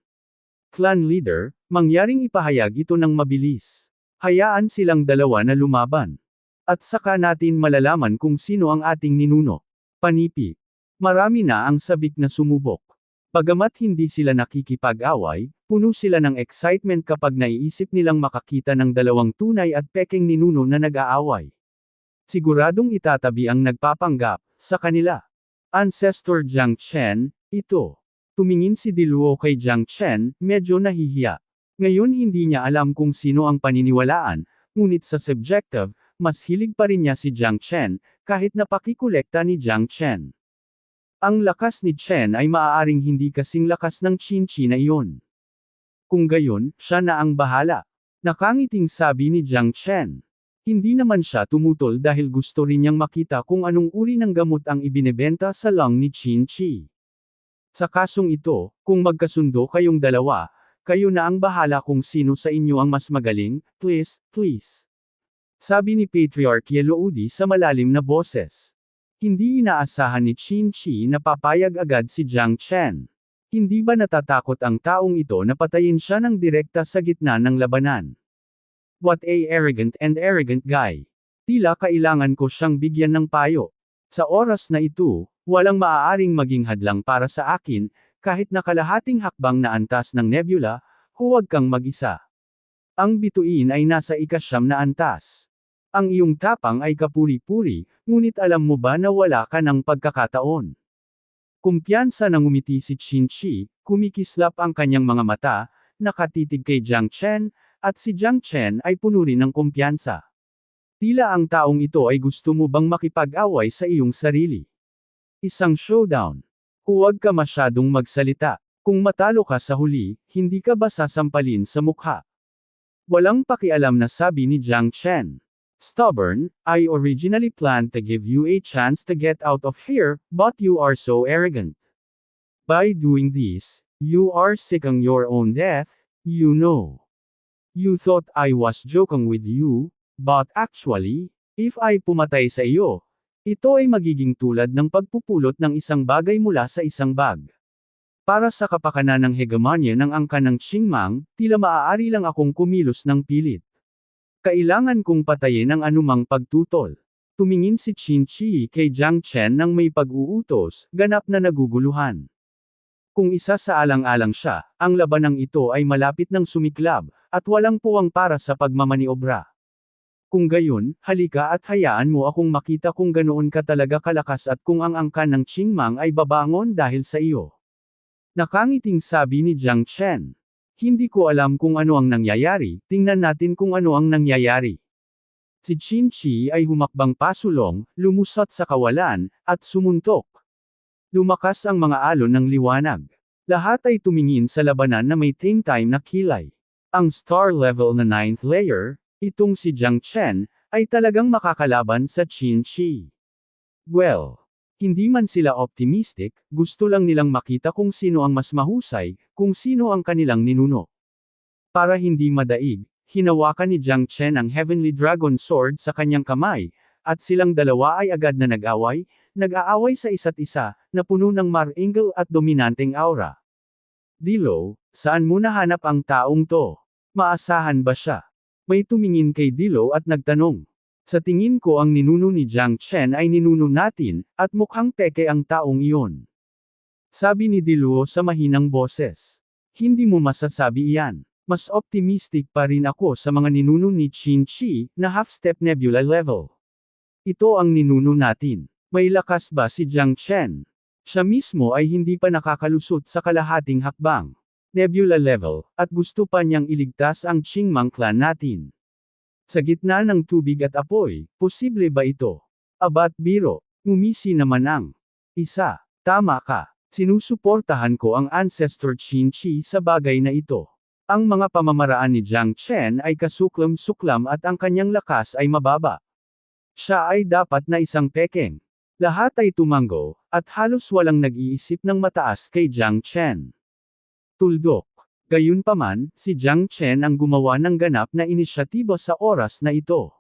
A: Clan leader, mangyaring ipahayag ito ng mabilis. Hayaan silang dalawa na lumaban. At saka natin malalaman kung sino ang ating ninuno. Panipi. Marami na ang sabik na sumubok. Bagamat hindi sila nakikipag-away, puno sila ng excitement kapag naiisip nilang makakita ng dalawang tunay at pekeng ninuno na nag-aaway. Siguradong itatabi ang nagpapanggap sa kanila. Ancestor Jiang Chen, ito. Tumingin si Diluo kay Jiang Chen, medyo nahihiya. Ngayon hindi niya alam kung sino ang paniniwalaan, ngunit sa subjective, mas hilig pa rin niya si Jiang Chen, kahit napakikolekta ni Jiang Chen. Ang lakas ni Chen ay maaaring hindi kasing lakas ng Qin Shi na iyon. Kung gayon, siya na ang bahala. Nakangiting sabi ni Jiang Chen. Hindi naman siya tumutol dahil gusto rin niyang makita kung anong uri ng gamot ang ibinebenta sa lung ni Qin Shi. Sa kasong ito, kung magkasundo kayong dalawa, kayo na ang bahala kung sino sa inyo ang mas magaling, please, please. Sabi ni Patriarch Yeloudi sa malalim na boses. Hindi inaasahan ni Qin Shi na papayag agad si Jiang Chen. Hindi ba natatakot ang taong ito na patayin siya ng direkta sa gitna ng labanan? What a arrogant and arrogant guy. Tila kailangan ko siyang bigyan ng payo. Sa oras na ito, walang maaaring maging hadlang para sa akin, kahit na kalahating hakbang na antas ng nebula, huwag kang mag-isa. Ang bituin ay nasa ikasyam na antas. Ang iyong tapang ay kapuri-puri, ngunit alam mo ba na wala ka ng pagkakataon? Kumpiyansa na ngumiti si Qin Shi, kumikislap ang kanyang mga mata, nakatitig kay Jiang Chen, at si Jiang Chen ay puno rin ng kumpiyansa. Tila ang taong ito ay gusto mo bang makipag-away sa iyong sarili. Isang showdown. Huwag ka masyadong magsalita. Kung matalo ka sa huli, hindi ka ba sasampalin sa mukha? Walang pakialam na sabi ni Jiang Chen. Stubborn, I originally planned to give you a chance to get out of here, but you are so arrogant. By doing this, you are seeking your own death, you know. You thought I was joking with you, but actually, if I pumatay sa iyo, ito ay magiging tulad ng pagpupulot ng isang bagay mula sa isang bag. Para sa kapakanan ng hegemonya ng angkan ng Qingmang, tila maaari lang akong kumilos ng pilit. Kailangan kong patayin ang anumang pagtutol. Tumingin si Qin Shi kay Jiang Chen nang may pag-uutos, ganap na naguguluhan. Kung isa sa alang-alang siya, ang labanang ito ay malapit ng sumiklab, at walang puwang para sa pagmamaniobra. Kung gayon, halika at hayaan mo akong makita kung ganoon ka talaga kalakas at kung ang angkan ng Qingmang ay babangon dahil sa iyo. Nakangiting sabi ni Jiang Chen. Hindi ko alam kung ano ang nangyayari, tingnan natin kung ano ang nangyayari. Si Qin Shi ay humakbang pasulong, lumusot sa kawalan, at sumuntok. Lumakas ang mga alon ng liwanag. Lahat ay tumingin sa labanan na may time na kilay. Ang star level na 9th layer, itong si Jiang Chen, ay talagang makakalaban sa Qin Shi. Well, hindi man sila optimistic, gusto lang nilang makita kung sino ang mas mahusay, kung sino ang kanilang ninuno. Para hindi madaig, hinawakan ni Jiang Chen ang Heavenly Dragon Sword sa kanyang kamay, at silang dalawa ay agad na nag-aaway sa isa't isa, na puno ng marangal at dominanteng aura. Dilo, saan mo nahanap ang taong to? Maasahan ba siya? May tumingin kay Dilo at nagtanong. Sa tingin ko ang ninuno ni Jiang Chen ay ninuno natin, at mukhang peke ang taong iyon. Sabi ni Diluo sa mahinang boses. Hindi mo masasabi iyan. Mas optimistic pa rin ako sa mga ninuno ni Qin Shi, na half-step nebula level. Ito ang ninuno natin. May lakas ba si Jiang Chen? Siya mismo ay hindi pa nakakalusot sa kalahating hakbang. Nebula level, at gusto pa niyang iligtas ang Qingmang clan natin. Sa gitna ng tubig at apoy, posible ba ito? Abat biro, ngumisi naman ang isa. Tama ka. Sinusuportahan ko ang ancestor Qin Shi sa bagay na ito. Ang mga pamamaraan ni Jiang Chen ay kasuklam-suklam at ang kanyang lakas ay mababa. Siya ay dapat na isang pekeng. Lahat ay tumango, at halos walang nag-iisip ng mataas kay Jiang Chen. Tuldok. Gayunpaman, si Jiang Chen ang gumawa ng ganap na inisyatibo sa oras na ito.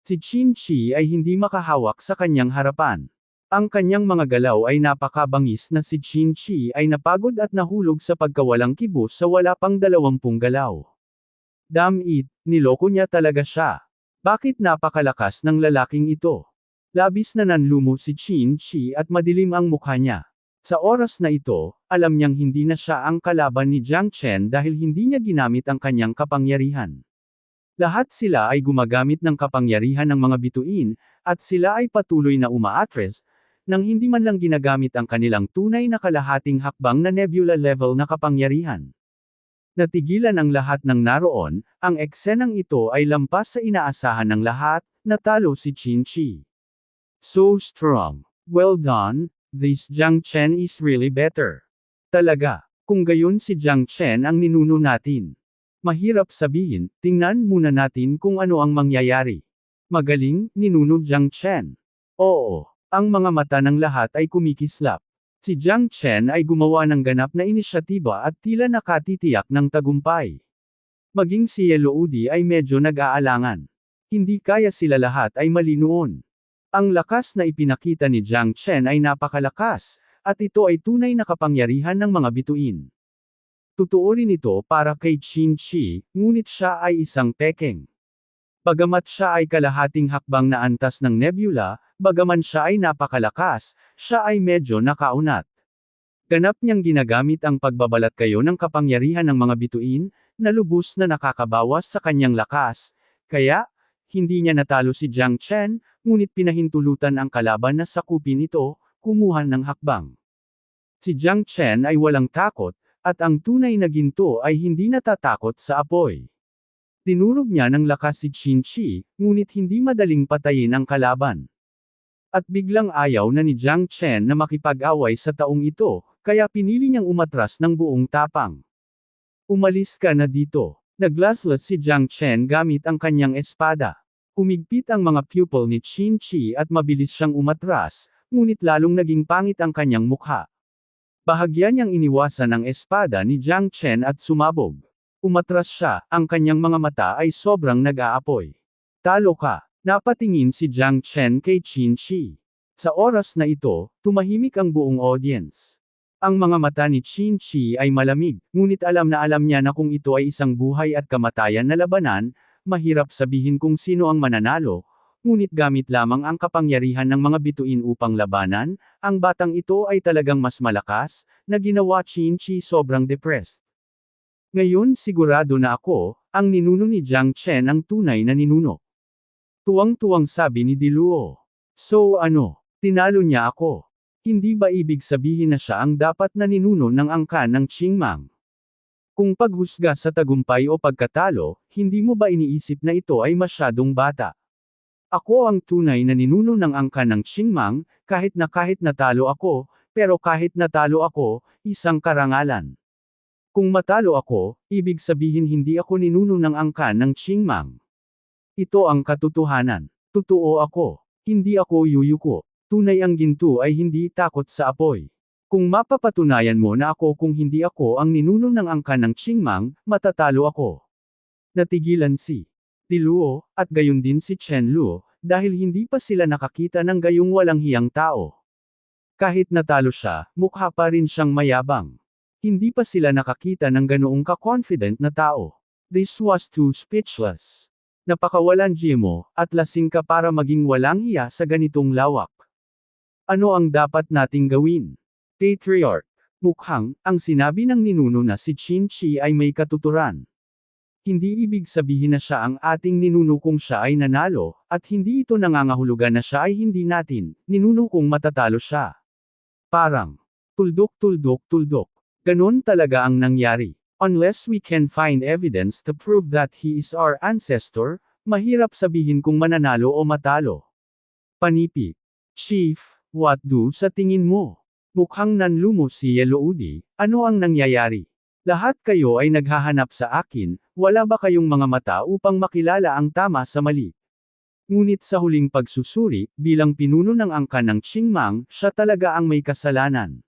A: Si Qin Shi ay hindi makahawak sa kanyang harapan. Ang kanyang mga galaw ay napakabangis na si Qin Shi ay napagod at nahulog sa pagkawalang kibos sa wala pang 20 galaw. Damn it, niloko niya talaga siya. Bakit napakalakas ng lalaking ito? Labis na nanlumo si Qin Shi at madilim ang mukha niya. Sa oras na ito, alam niyang hindi na siya ang kalaban ni Jiang Chen dahil hindi niya ginamit ang kanyang kapangyarihan. Lahat sila ay gumagamit ng kapangyarihan ng mga bituin, at sila ay patuloy na umaatres, nang hindi man lang ginagamit ang kanilang tunay na kalahating hakbang na nebula level na kapangyarihan. Natigilan ang lahat ng naroon, ang eksenang ito ay lampas sa inaasahan ng lahat, natalo si Qin Shi. So strong. Well done. This Jiang Chen is really better. Talaga, kung gayon si Jiang Chen ang ninuno natin. Mahirap sabihin, tingnan muna natin kung ano ang mangyayari. Magaling, ninuno Jiang Chen. Oo, ang mga mata ng lahat ay kumikislap. Si Jiang Chen ay gumawa ng ganap na inisyatiba at tila nakatitiyak ng tagumpay. Maging si Yellow Udi ay medyo nag-aalangan. Hindi kaya sila lahat ay mali noon. Ang lakas na ipinakita ni Jiang Chen ay napakalakas, at ito ay tunay na kapangyarihan ng mga bituin. Totoo rin ito para kay Qin Shi, ngunit siya ay isang pekeng. Bagamat siya ay kalahating hakbang na antas ng nebula, bagaman siya ay napakalakas, siya ay medyo nakaunat. Ganap niyang ginagamit ang pagbabalat kayo ng kapangyarihan ng mga bituin, na lubos na nakakabawas sa kanyang lakas, kaya, hindi niya natalo si Jiang Chen, ngunit pinahintulutan ang kalaban na sakupin ito, kumuha ng hakbang. Si Jiang Chen ay walang takot, at ang tunay na ginto ay hindi natatakot sa apoy. Tinurog niya ng lakas si Qin Shi, ngunit hindi madaling patayin ang kalaban. At biglang ayaw na ni Jiang Chen na makipag-away sa taong ito, kaya pinili niyang umatras ng buong tapang. Umalis ka na dito. Naglaslat si Jiang Chen gamit ang kanyang espada. Umigpit ang mga pupil ni Qin Shi at mabilis siyang umatras, ngunit lalong naging pangit ang kanyang mukha. Bahagya niyang iniwasan ang espada ni Jiang Chen at sumabog. Umatras siya, ang kanyang mga mata ay sobrang nag-aapoy. Talo ka. Napatingin si Jiang Chen kay Qin Shi. Sa oras na ito, tumahimik ang buong audience. Ang mga mata ni Qin Shi ay malamig, ngunit alam niya na kung ito ay isang buhay at kamatayan na labanan, mahirap sabihin kung sino ang mananalo, ngunit gamit lamang ang kapangyarihan ng mga bituin upang labanan, ang batang ito ay talagang mas malakas, na ginawa Qin Shi sobrang depressed. Ngayon sigurado na ako, ang ninuno ni Jiang Chen ang tunay na ninuno. Tuwang-tuwang sabi ni Diluo. So ano, tinalo niya ako. Hindi ba ibig sabihin na siya ang dapat na ninuno ng angkan ng Qingmang? Kung paghusga sa tagumpay o pagkatalo, hindi mo ba iniisip na ito ay masyadong bata? Ako ang tunay na ninuno ng angkan ng Qingmang, kahit natalo ako, pero kahit natalo ako, isang karangalan. Kung matalo ako, ibig sabihin hindi ako ninuno ng angkan ng Qingmang. Ito ang katotohanan. Totoo ako. Hindi ako yuyuko. Tunay ang ginto ay hindi takot sa apoy. Kung mapapatunayan mo na ako kung hindi ako ang ninuno ng angkan ng Qingmang, matatalo ako. Natigilan si Diluo, at gayon din si Chen Luo, dahil hindi pa sila nakakita ng gayong walang hiyang tao. Kahit natalo siya, mukha pa rin siyang mayabang. Hindi pa sila nakakita ng ganoong ka-confident na tao. This was too speechless. Napakawalan GMO, at lasing ka para maging walang hiya sa ganitong lawak. Ano ang dapat nating gawin? Patriarch. Mukhang, ang sinabi ng ninuno na si Qin Shi ay may katuturan. Hindi ibig sabihin na siya ang ating ninuno kung siya ay nanalo, at hindi ito nangangahulugan na siya ay hindi natin, ninuno kung matatalo siya. Parang, tuldok. Ganon talaga ang nangyari. Unless we can find evidence to prove that he is our ancestor, mahirap sabihin kung mananalo o matalo. Panipi. Chief, what do sa tingin mo? Mukhang nanlumo si Yeloudi, ano ang nangyayari? Lahat kayo ay naghahanap sa akin, wala ba kayong mga mata upang makilala ang tama sa mali? Ngunit sa huling pagsusuri, bilang pinuno ng angkan ng Qingmang, siya talaga ang may kasalanan.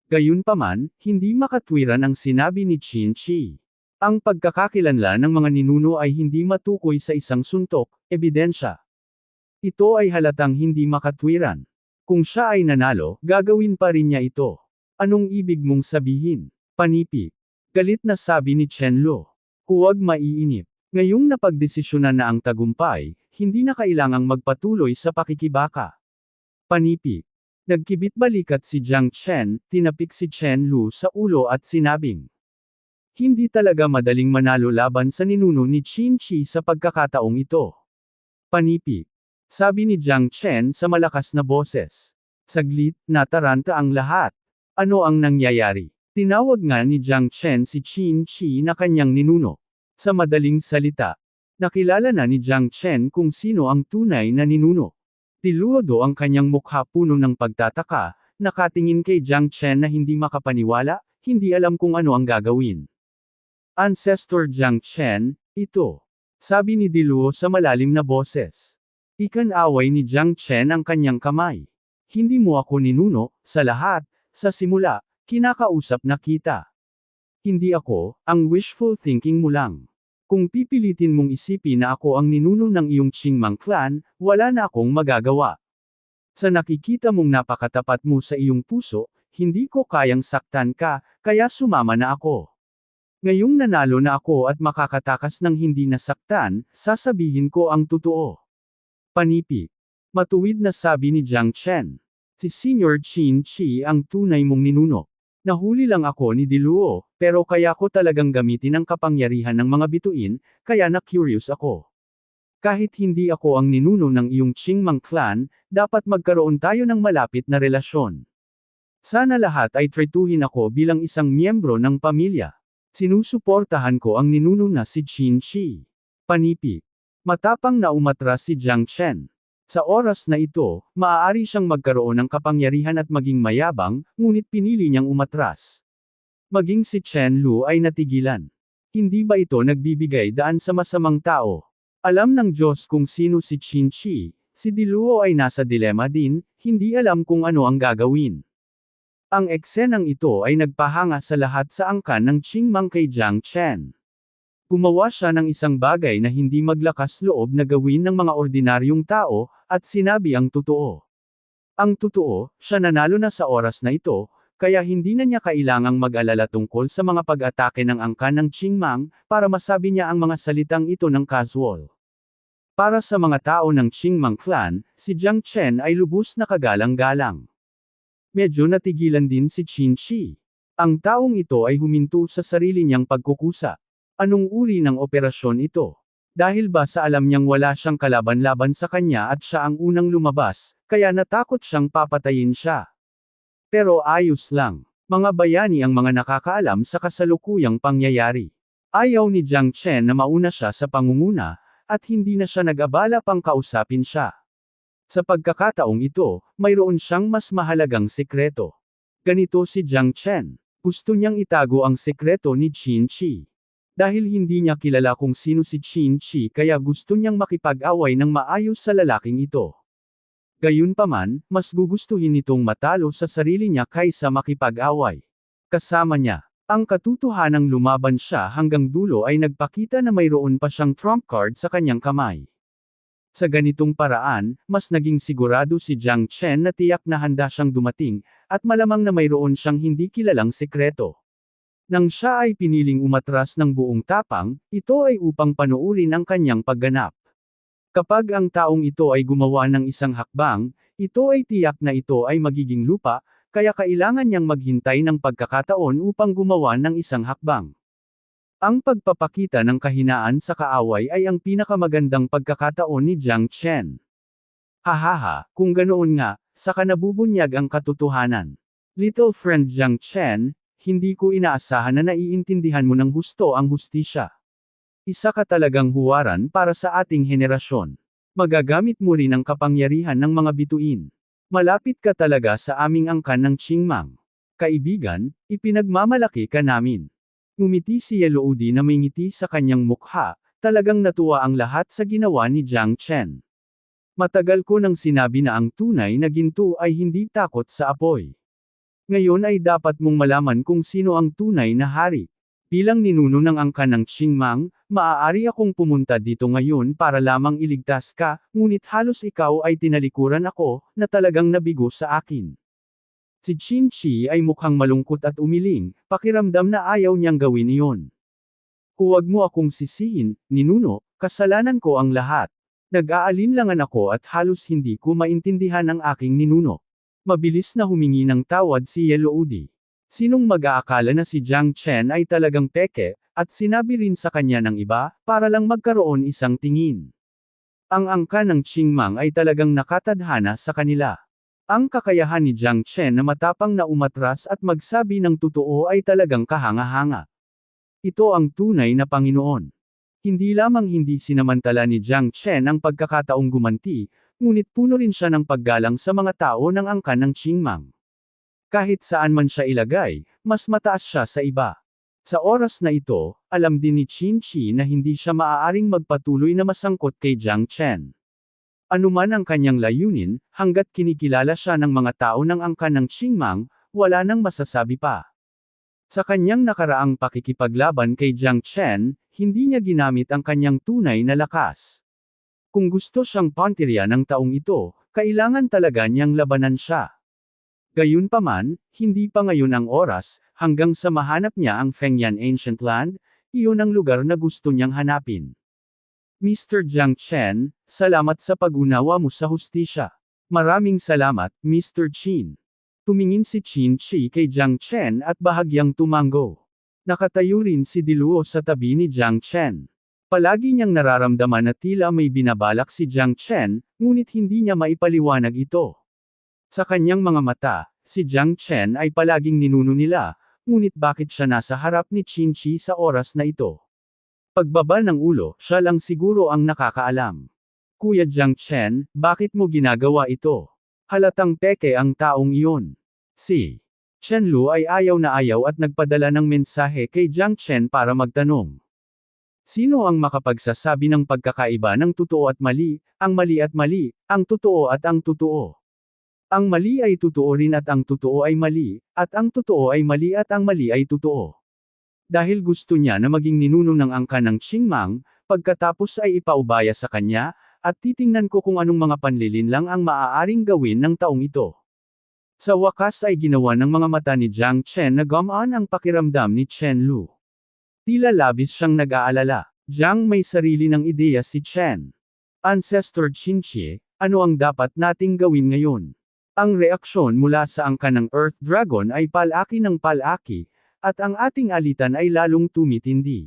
A: Gayunpaman, hindi makatwiran ang sinabi ni Qin Shi. Ang pagkakakilanlan ng mga ninuno ay hindi matukoy sa isang suntok, ebidensya. Ito ay halatang hindi makatwiran. Kung siya ay nanalo, gagawin pa rin niya ito. Anong ibig mong sabihin? Panipi. Galit na sabi ni Chen Luo. Huwag maiinip. Ngayong napagdesisyonan na ang tagumpay, hindi na kailangang magpatuloy sa pakikibaka. Panipi. Nagkibit balikat si Jiang Chen, tinapik si Chen Lu sa ulo at sinabing, hindi talaga madaling manalo laban sa ninuno ni Qin Shi sa pagkakataong ito. Panipi. Sabi ni Jiang Chen sa malakas na boses. Saglit, nataranta ang lahat. Ano ang nangyayari? Tinawag nga ni Jiang Chen si Qin Shi na kanyang ninuno. Sa madaling salita, nakilala na ni Jiang Chen kung sino ang tunay na ninuno. Diluodo ang kanyang mukha puno ng pagtataka, nakatingin kay Jiang Chen na hindi makapaniwala, hindi alam kung ano ang gagawin. Ancestor Jiang Chen, ito. Sabi ni Diluo sa malalim na boses. Ikan-away ni Jiang Chen ang kanyang kamay. Hindi mo ako ninuno, sa lahat, sa simula, kinakausap na kita. Hindi ako, ang wishful thinking mo lang. Kung pipilitin mong isipin na ako ang ninuno ng iyong Qingmang clan, wala na akong magagawa. Sa nakikita mong napakatapat mo sa iyong puso, hindi ko kayang saktan ka, kaya sumama na ako. Ngayong nanalo na ako at makakatakas ng hindi nasaktan, sasabihin ko ang totoo. Panipi. Matuwid na sabi ni Jiang Chen. Si Senior Qin Shi ang tunay mong ninuno. Nahuli lang ako ni Diluo, pero kaya ko talagang gamitin ang kapangyarihan ng mga bituin, kaya na-curious ako. Kahit hindi ako ang ninuno ng iyong Qingmang clan, dapat magkaroon tayo ng malapit na relasyon. Sana lahat ay tretuhin ako bilang isang miyembro ng pamilya. Sinusuportahan ko ang ninuno na si Qin Shi. Panipi. Matapang na umatras si Jiang Chen. Sa oras na ito, maaari siyang magkaroon ng kapangyarihan at maging mayabang, ngunit pinili niyang umatras. Maging si Chen Lu ay natigilan. Hindi ba ito nagbibigay daan sa masamang tao? Alam ng Diyos kung sino si Qin Shi, si Diluo ay nasa dilema din, hindi alam kung ano ang gagawin. Ang eksenang ito ay nagpahanga sa lahat sa angkan ng Qingmang kay Jiang Chen. Gumawa siya ng isang bagay na hindi maglakas loob na gawin ng mga ordinaryong tao, at sinabi ang totoo. Ang totoo, siya nanalo na sa oras na ito, kaya hindi na niya kailangang mag-alala tungkol sa mga pag-atake ng angkan ng Qingmang, para masabi niya ang mga salitang ito ng casual. Para sa mga tao ng Qingmang clan, si Jiang Chen ay lubos na kagalang-galang. Medyo natigilan din si Qin Shi. Ang taong ito ay huminto sa sarili niyang pagkukusa. Anong uri ng operasyon ito? Dahil ba sa alam niyang wala siyang kalaban-laban sa kanya at siya ang unang lumabas, kaya natakot siyang papatayin siya? Pero ayos lang. Mga bayani ang mga nakakaalam sa kasalukuyang pangyayari. Ayaw ni Jiang Chen na mauna siya sa pangunguna, at hindi na siya nag-abala pang kausapin siya. Sa pagkakataong ito, mayroon siyang mas mahalagang sikreto. Ganito si Jiang Chen. Gusto niyang itago ang sikreto ni Qin Shi. Dahil hindi niya kilala kung sino si Qin Shi kaya gusto niyang makipag-away ng maayos sa lalaking ito. Gayunpaman, mas gugustuhin nitong matalo sa sarili niya kaysa makipag-away. Kasama niya, ang katotohanang lumaban siya hanggang dulo ay nagpakita na mayroon pa siyang trump card sa kanyang kamay. Sa ganitong paraan, mas naging sigurado si Jiang Chen na tiyak na handa siyang dumating, at malamang na mayroon siyang hindi kilalang sekreto. Nang siya ay piniling umatras ng buong tapang, ito ay upang panuurin ang kanyang pagganap. Kapag ang taong ito ay gumawa ng isang hakbang, ito ay tiyak na ito ay magiging lupa, kaya kailangan niyang maghintay ng pagkakataon upang gumawa ng isang hakbang. Ang pagpapakita ng kahinaan sa kaaway ay ang pinakamagandang pagkakataon ni Jiang Chen. Hahaha, kung ganoon nga, saka nabubunyag ang katotohanan. Little friend Jiang Chen, hindi ko inaasahan na naiintindihan mo ng husto ang hustisya. Isa ka talagang huwaran para sa ating henerasyon. Magagamit mo rin ang kapangyarihan ng mga bituin. Malapit ka talaga sa aming angkan ng Qingmang. Kaibigan, ipinagmamalaki ka namin. Ngumiti si Yeloudi na may ngiti sa kanyang mukha, talagang natuwa ang lahat sa ginawa ni Jiang Chen. Matagal ko nang sinabi na ang tunay na ginto ay hindi takot sa apoy. Ngayon ay dapat mong malaman kung sino ang tunay na hari. Bilang ninuno ng angkan ng Qingmang, maaari akong pumunta dito ngayon para lamang iligtas ka, ngunit halos ikaw ay tinalikuran ako, na talagang nabigo sa akin. Si Qin Shi ay mukhang malungkot at umiling, pakiramdam na ayaw niyang gawin iyon. Huwag mo akong sisihin, ninuno, kasalanan ko ang lahat. Nag-aalinlangan ako at halos hindi ko maintindihan ang aking ninuno. Mabilis na humingi ng tawad si Yeloudi. Sinong mag-aakala na si Jiang Chen ay talagang peke, at sinabi rin sa kanya ng iba, para lang magkaroon isang tingin. Ang angka ng Qingmang ay talagang nakatadhana sa kanila. Ang kakayahan ni Jiang Chen na matapang na umatras at magsabi ng totoo ay talagang kahanga-hanga. Ito ang tunay na Panginoon. Hindi lamang hindi sinamantala ni Jiang Chen ang pagkakataong gumanti, ngunit puno rin siya ng paggalang sa mga tao ng angkan ng Qingmang. Kahit saan man siya ilagay, mas mataas siya sa iba. Sa oras na ito, alam din ni Qin Shi na hindi siya maaaring magpatuloy na masangkot kay Jiang Chen. Anuman ang kanyang layunin, hanggat kinikilala siya ng mga tao ng angkan ng Qingmang, wala nang masasabi pa. Sa kanyang nakaraang pakikipaglaban kay Jiang Chen, hindi niya ginamit ang kanyang tunay na lakas. Kung gusto siyang pantirya ng taong ito, kailangan talaga niyang labanan siya. Gayunpaman, hindi pa ngayon ang oras, hanggang sa mahanap niya ang Fengyan Ancient Land, iyon ang lugar na gusto niyang hanapin. Mr. Jiang Chen, salamat sa pag-unawa mo sa hustisya. Maraming salamat, Mr. Qin. Tumingin si Qin Shi kay Jiang Chen at bahagyang tumango. Nakatayo rin si Diluo sa tabi ni Jiang Chen. Palagi niyang nararamdaman na tila may binabalak si Jiang Chen, ngunit hindi niya maipaliwanag ito. Sa kanyang mga mata, si Jiang Chen ay palaging ninuno nila, ngunit bakit siya nasa harap ni Qin Shi sa oras na ito? Pagbaba ng ulo, siya lang siguro ang nakakaalam. Kuya Jiang Chen, bakit mo ginagawa ito? Halatang peke ang taong iyon. Si Chen Lu ay ayaw na ayaw at nagpadala ng mensahe kay Jiang Chen para magtanong. Sino ang makapagsasabi ng pagkakaiba ng totoo at mali, ang mali at mali, ang totoo at ang totoo? Ang mali ay totoo rin at ang totoo ay mali, at ang totoo ay mali at ang mali ay totoo. Dahil gusto niya na maging ninuno ng angkan ng Qingmang, pagkatapos ay ipaubaya sa kanya, at titingnan ko kung anong mga panlilinlang ang maaaring gawin ng taong ito. Sa wakas ay ginawa ng mga mata ni Jiang Chen na gumaan ang pakiramdam ni Chen Lu. Tila labis siyang nag-aalala. Jiang, may sarili ng ideya si Chen. Ancestor Qin Shi, ano ang dapat nating gawin ngayon? Ang reaksyon mula sa angkan ng Earth Dragon ay palaki ng palaki, at ang ating alitan ay lalong tumitindi.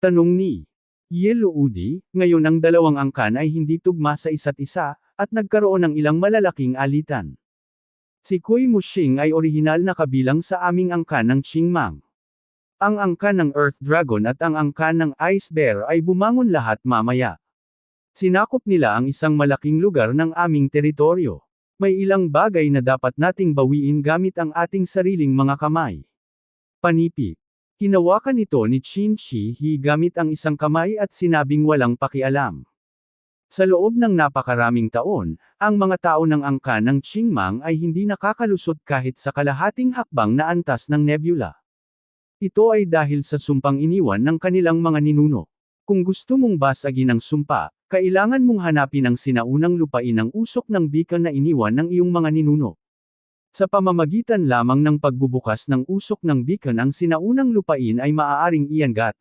A: Tanong ni Yeloudi, ngayon ang dalawang angkan ay hindi tugma sa isa't isa, at nagkaroon ng ilang malalaking alitan. Si Kui Mushing ay orihinal na kabilang sa aming angkan ng Qingmang. Ang angkan ng Earth Dragon at ang angkan ng Ice Bear ay bumangon lahat mamaya. Sinakop nila ang isang malaking lugar ng aming teritoryo. May ilang bagay na dapat nating bawiin gamit ang ating sariling mga kamay. Panipi. Hinawakan ito ni Qin Shi He gamit ang isang kamay at sinabing walang pakialam. Sa loob ng napakaraming taon, ang mga tao ng angkan ng Qingmang ay hindi nakakalusot kahit sa kalahating hakbang na antas ng nebula. Ito ay dahil sa sumpang iniwan ng kanilang mga ninuno. Kung gusto mong basagin ang sumpa, kailangan mong hanapin ang sinaunang lupain ng usok ng beacon na iniwan ng iyong mga ninuno. Sa pamamagitan lamang ng pagbubukas ng usok ng beacon ang sinaunang lupain ay maaaring iangat,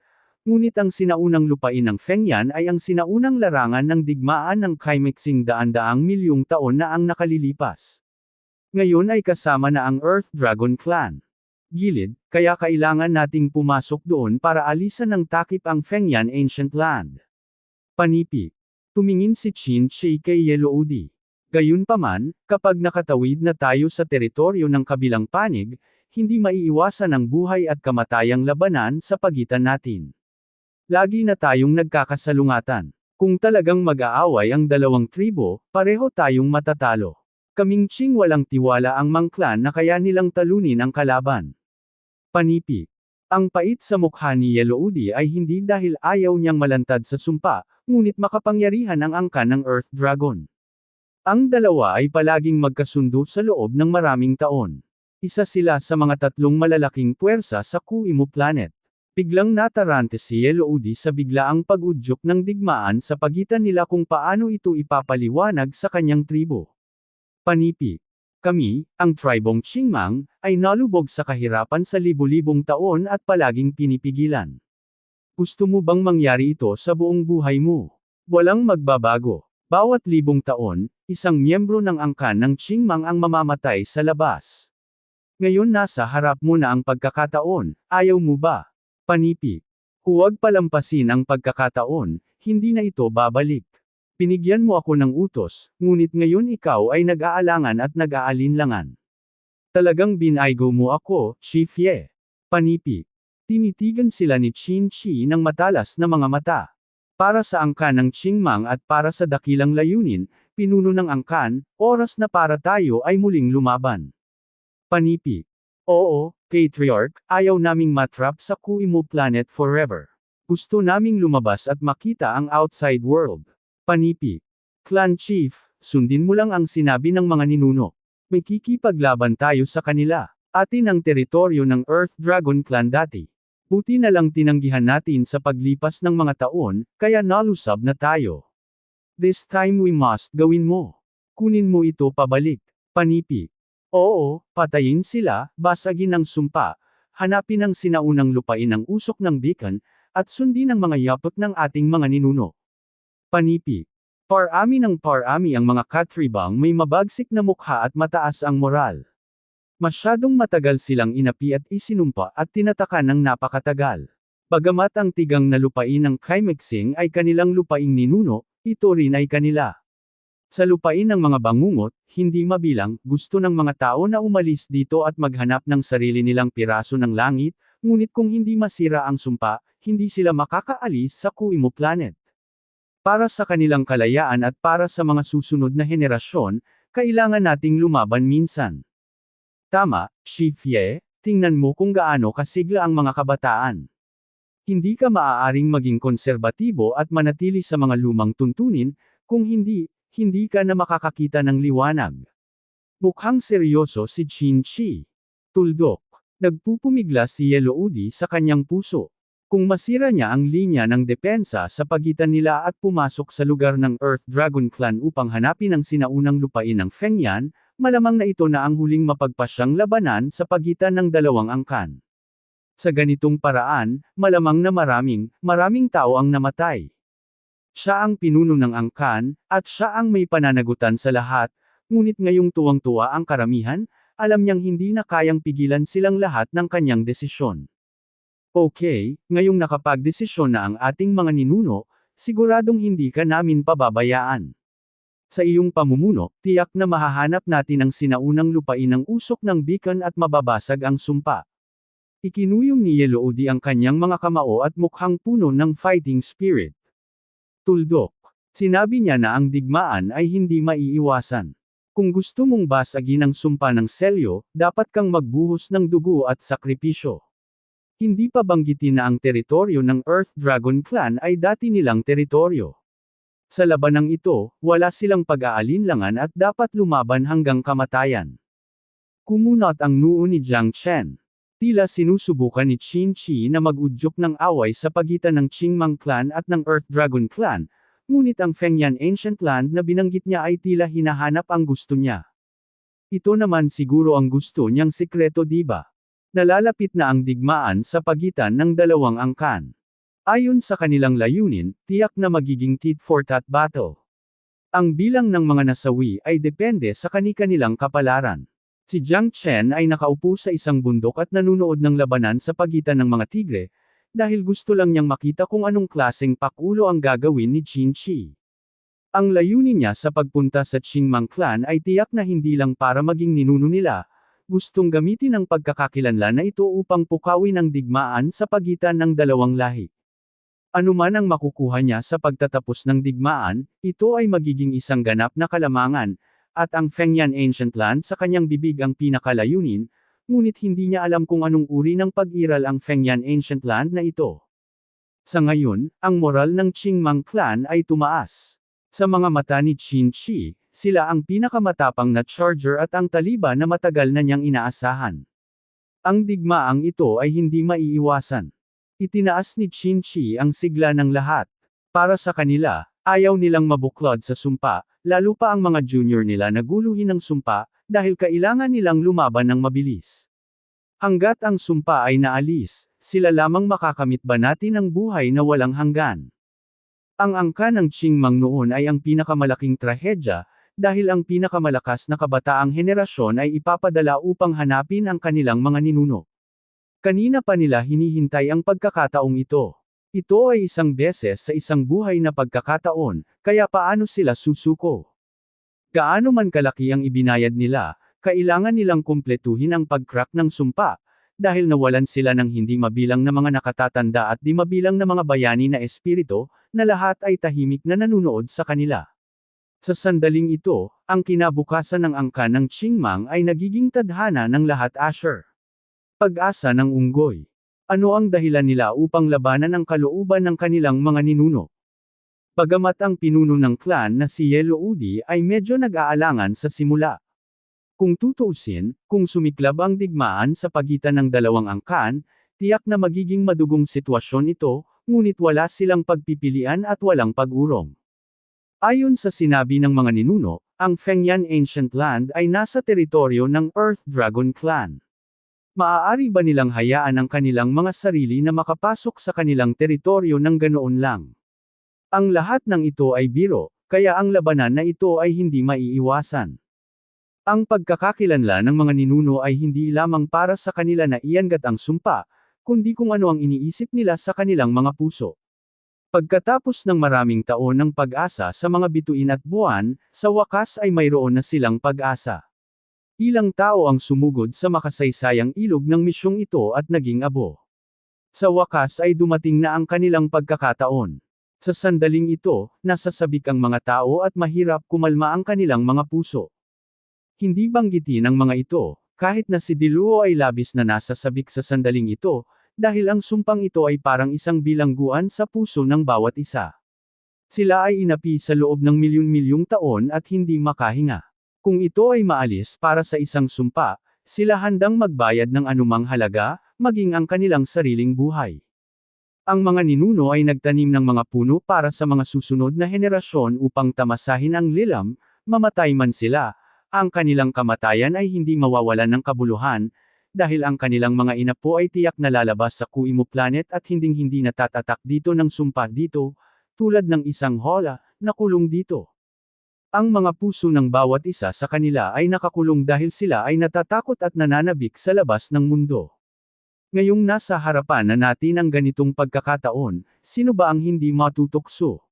A: ngunit ang sinaunang lupain ng Fengyan ay ang sinaunang larangan ng digmaan ng Kaimexing daan-daang milyong taon na ang nakalilipas. Ngayon ay kasama na ang Earth Dragon Clan. Gilid, kaya kailangan nating pumasok doon para alisan ng takip ang Fengyan Ancient Land. Panipi. Tumingin si Qin Shi kay Yeloudi. Gayunpaman, kapag nakatawid na tayo sa teritoryo ng kabilang panig, hindi maiiwasan ang buhay at kamatayang labanan sa pagitan natin. Lagi na tayong nagkakasalungatan. Kung talagang mag-aaway ang dalawang tribo, pareho tayong matatalo. Kaming Qing walang tiwala ang Mang Clan na kaya nilang talunin ang kalaban. Panipi. Ang pait sa mukha ni Yeloudi ay hindi dahil ayaw niyang malantad sa sumpa, ngunit makapangyarihan ang angkan ng Earth Dragon. Ang dalawa ay palaging magkasundo sa loob ng maraming taon. Isa sila sa mga tatlong malalaking puwersa sa Kuimu Planet. Biglang natarante si Yeloudi sa biglaang pag-udyok ng digmaan sa pagitan nila kung paano ito ipapaliwanag sa kanyang tribo. Panipi. Kami, ang tribong Qingmang, ay nalubog sa kahirapan sa libu-libong taon at palaging pinipigilan. Gusto mo bang mangyari ito sa buong buhay mo? Walang magbabago. Bawat libong taon, isang miyembro ng angkan ng Qingmang ang mamamatay sa labas. Ngayon nasa harap mo na ang pagkakataon, ayaw mo ba? Panipi. Huwag palampasin ang pagkakataon, hindi na ito babalik. Pinigyan mo ako ng utos, ngunit ngayon ikaw ay nag-aalangan at nag-aalinlangan. Talagang binaygo mo ako, Shi Fie. Panipi. Tinitigan sila ni Qin Shi ng matalas na mga mata. Para sa angkan ng Qingmang at para sa dakilang layunin, pinuno ng angkan, oras na para tayo ay muling lumaban. Panipi. Oo, Patriarch, ayaw naming matrap sa Kuimu Planet forever. Gusto naming lumabas at makita ang outside world. Panipi. Clan Chief, sundin mo lang ang sinabi ng mga ninuno. May kikipaglaban tayo sa kanila. Atin ang teritoryo ng Earth Dragon Clan dati. Buti na lang tinanggihan natin sa paglipas ng mga taon, kaya nalusab na tayo. This time we must gawin mo. Kunin mo ito pabalik. Panipi. Oo, patayin sila, basagin ang sumpa, hanapin ang sinaunang lupain ng usok ng beacon, at sundin ang mga yapot ng ating mga ninuno. Panipi. Parami ng parami ang mga katribang may mabagsik na mukha at mataas ang moral. Masyadong matagal silang inapi at isinumpa at tinatakan ng napakatagal. Bagamat ang tigang na lupain ng Kaimexing ay kanilang lupaing ninuno, ito rin ay kanila. Sa lupain ng mga bangungot, hindi mabilang, gusto ng mga tao na umalis dito at maghanap ng sarili nilang piraso ng langit, ngunit kung hindi masira ang sumpa, hindi sila makakaalis sa Kuimu Planet. Para sa kanilang kalayaan at para sa mga susunod na henerasyon, kailangan nating lumaban minsan. Tama, Shi Fie, tingnan mo kung gaano kasigla ang mga kabataan. Hindi ka maaaring maging konserbatibo at manatili sa mga lumang tuntunin, kung hindi ka na makakakita ng liwanag. Mukhang seryoso si Qin Shi. Tuldok. Nagpupumigla si Yeloudi sa kanyang puso. Kung masira niya ang linya ng depensa sa pagitan nila at pumasok sa lugar ng Earth Dragon Clan upang hanapin ang sinaunang lupain ng Fengyan, malamang na ito na ang huling mapagpasyang labanan sa pagitan ng dalawang angkan. Sa ganitong paraan, malamang na maraming tao ang namatay. Siya ang pinuno ng angkan, at siya ang may pananagutan sa lahat, ngunit ngayong tuwang-tuwa ang karamihan, alam niyang hindi na kayang pigilan silang lahat ng kanyang desisyon. Okay, ngayong nakapagdesisyon na ang ating mga ninuno, siguradong hindi ka namin pababayaan. Sa iyong pamumuno, tiyak na mahahanap natin ang sinaunang lupain ng usok ng beacon at mababasag ang sumpa. Ikinuyong ni Yeloodi ang kanyang mga kamao at mukhang puno ng fighting spirit. Tuldok. Sinabi niya na ang digmaan ay hindi maiiwasan. Kung gusto mong basagin ang sumpa ng Selyo, dapat kang magbuhos ng dugo at sakripisyo. Hindi pa banggitin na ang teritoryo ng Earth Dragon Clan ay dati nilang teritoryo. Sa labanang ito, wala silang pag-aalinlangan at dapat lumaban hanggang kamatayan. Kumunat ang noo ni Jiang Chen. Tila sinusubukan ni Qin Shi na mag-udyok ng away sa pagitan ng Qingmang Clan at ng Earth Dragon Clan, ngunit ang Fengyan Ancient Land na binanggit niya ay tila hinahanap ang gusto niya. Ito naman siguro ang gusto niyang sikreto, di ba? Nalalapit na ang digmaan sa pagitan ng dalawang angkan. Ayon sa kanilang layunin, tiyak na magiging tit-for-tat battle. Ang bilang ng mga nasawi ay depende sa kani-kanilang kapalaran. Si Jiang Chen ay nakaupo sa isang bundok at nanunood ng labanan sa pagitan ng mga tigre, dahil gusto lang niyang makita kung anong klaseng pakulo ang gagawin ni Qin Shi. Ang layunin niya sa pagpunta sa Qingmang Clan ay tiyak na hindi lang para maging ninuno nila, gustong gamitin ang pagkakakilanlan na ito upang pukawin ang digmaan sa pagitan ng dalawang lahi. Ano man ang makukuha niya sa pagtatapos ng digmaan, ito ay magiging isang ganap na kalamangan, at ang Fengyan Ancient Land sa kanyang bibig ang pinakalayunin, ngunit hindi niya alam kung anong uri ng pag-iral ang Fengyan Ancient Land na ito. Sa ngayon, ang moral ng Qingmang Clan ay tumaas. Sa mga mata ni Qin Shi, sila ang pinakamatapang na charger at ang taliba na matagal na niyang inaasahan. Ang digmaang ito ay hindi maiiwasan. Itinaas ni Qin Shi ang sigla ng lahat. Para sa kanila, ayaw nilang mabuklod sa sumpa, lalo pa ang mga junior nila na guluhin ng sumpa, dahil kailangan nilang lumaban ng mabilis. Hanggat ang sumpa ay naalis, sila lamang makakamit ba natin ang buhay na walang hanggan. Ang angka ng Qingmang noon ay ang pinakamalaking trahedya, dahil ang pinakamalakas na kabataang henerasyon ay ipapadala upang hanapin ang kanilang mga ninuno. Kanina pa nila hinihintay ang pagkakataong ito. Ito ay isang beses sa isang buhay na pagkakataon, kaya paano sila susuko? Gaano man kalaki ang ibinayad nila, kailangan nilang kumpletuhin ang pag-crack ng sumpa, dahil nawalan sila ng hindi mabilang na mga nakatatanda at di mabilang na mga bayani na espiritu, na lahat ay tahimik na nanunood sa kanila. Sa sandaling ito, ang kinabukasan ng angkan ng Qingmang ay nagiging tadhana ng lahat. Asher. Pag-asa ng unggoy. Ano ang dahilan nila upang labanan ang kalooban ng kanilang mga ninuno? Bagamat ang pinuno ng clan na si Yeloodi ay medyo nag-aalangan sa simula. Kung tutuusin, kung sumiklab ang digmaan sa pagitan ng dalawang angkan, tiyak na magiging madugong sitwasyon ito, ngunit wala silang pagpipilian at walang pag-urong. Ayon sa sinabi ng mga ninuno, ang Fengyan Ancient Land ay nasa teritoryo ng Earth Dragon Clan. Maaari ba nilang hayaan ang kanilang mga sarili na makapasok sa kanilang teritoryo ng ganoon lang? Ang lahat ng ito ay biro, kaya ang labanan na ito ay hindi maiiwasan. Ang pagkakakilanlan ng mga ninuno ay hindi lamang para sa kanila na iangat ang sumpa, kundi kung ano ang iniisip nila sa kanilang mga puso. Pagkatapos ng maraming taon ng pag-asa sa mga bituin at buwan, sa wakas ay mayroon na silang pag-asa. Ilang tao ang sumugod sa makasaysayang ilog ng misyong ito at naging abo. Sa wakas ay dumating na ang kanilang pagkakataon. Sa sandaling ito, nasasabik ang mga tao at mahirap kumalma ang kanilang mga puso. Hindi banggitin ang mga ito, kahit na si Diluo ay labis na nasasabik sa sandaling ito, dahil ang sumpang ito ay parang isang bilangguan sa puso ng bawat isa. Sila ay inapi sa loob ng milyon-milyong taon at hindi makahinga. Kung ito ay maalis para sa isang sumpa, sila handang magbayad ng anumang halaga, maging ang kanilang sariling buhay. Ang mga ninuno ay nagtanim ng mga puno para sa mga susunod na henerasyon upang tamasahin ang lilam, mamatay man sila, ang kanilang kamatayan ay hindi mawawalan ng kabuluhan, dahil ang kanilang mga inapo ay tiyak na lalabas sa Kuimu Planet at hinding-hindi natatatak dito ng sumpa dito, tulad ng isang hola, na kulong dito. Ang mga puso ng bawat isa sa kanila ay nakakulong dahil sila ay natatakot at nananabik sa labas ng mundo. Ngayong nasa harapan na natin ang ganitong pagkakataon, sino ba ang hindi matutukso?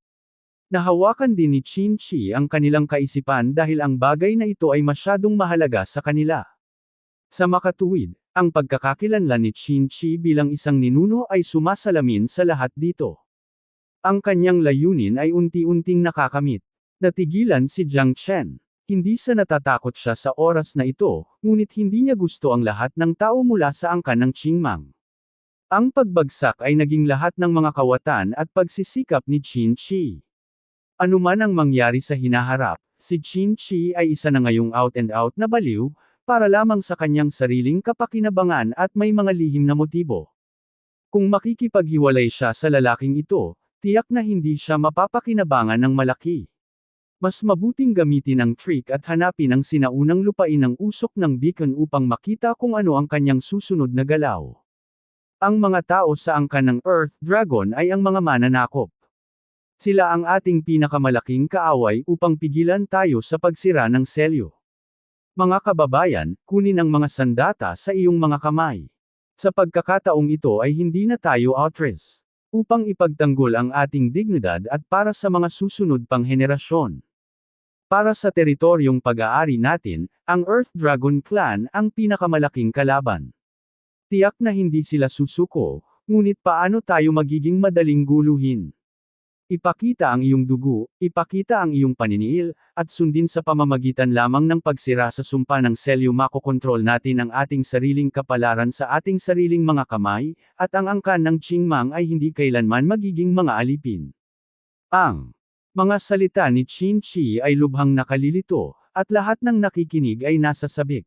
A: Nahawakan din ni Qin-Chi ang kanilang kaisipan dahil ang bagay na ito ay masyadong mahalaga sa kanila. Sa makatuwid, ang pagkakakilanlan ni Qin-Chi bilang isang ninuno ay sumasalamin sa lahat dito. Ang kanyang layunin ay unti-unting nakakamit. Natigilan si Jiang Chen. Hindi sa natatakot siya sa oras na ito, ngunit hindi niya gusto ang lahat ng tao mula sa angkan ng Qingmang. Ang pagbagsak ay naging lahat ng mga kawatan at pagsisikap ni Qin-Chi. Ano man ang mangyari sa hinaharap, si Qin-Chi ay isa na ngayong out and out na baliw, para lamang sa kanyang sariling kapakinabangan at may mga lihim na motibo. Kung makikipaghiwalay siya sa lalaking ito, tiyak na hindi siya mapapakinabangan ng malaki. Mas mabuting gamitin ang trick at hanapin ang sinaunang lupain ng usok ng beacon upang makita kung ano ang kanyang susunod na galaw. Ang mga tao sa angkan ng Earth Dragon ay ang mga mananakop. Sila ang ating pinakamalaking kaaway upang pigilan tayo sa pagsira ng selyo. Mga kababayan, kunin ang mga sandata sa iyong mga kamay. Sa pagkakataong ito ay hindi na tayo outres. Upang ipagtanggol ang ating dignidad at para sa mga susunod pang henerasyon. Para sa teritoryong pag-aari natin, ang Earth Dragon Clan ang pinakamalaking kalaban. Tiyak na hindi sila susuko, ngunit paano tayo magiging madaling guluhin? Ipakita ang iyong dugo, ipakita ang iyong paniniil, at sundin sa pamamagitan lamang ng pagsira sa sumpa ng selyo makokontrol natin ang ating sariling kapalaran sa ating sariling mga kamay, at ang angkan ng Qingmang ay hindi kailanman magiging mga alipin. Ang mga salita ni Qin-Chi ay lubhang nakalilito, at lahat ng nakikinig ay nasa sabik.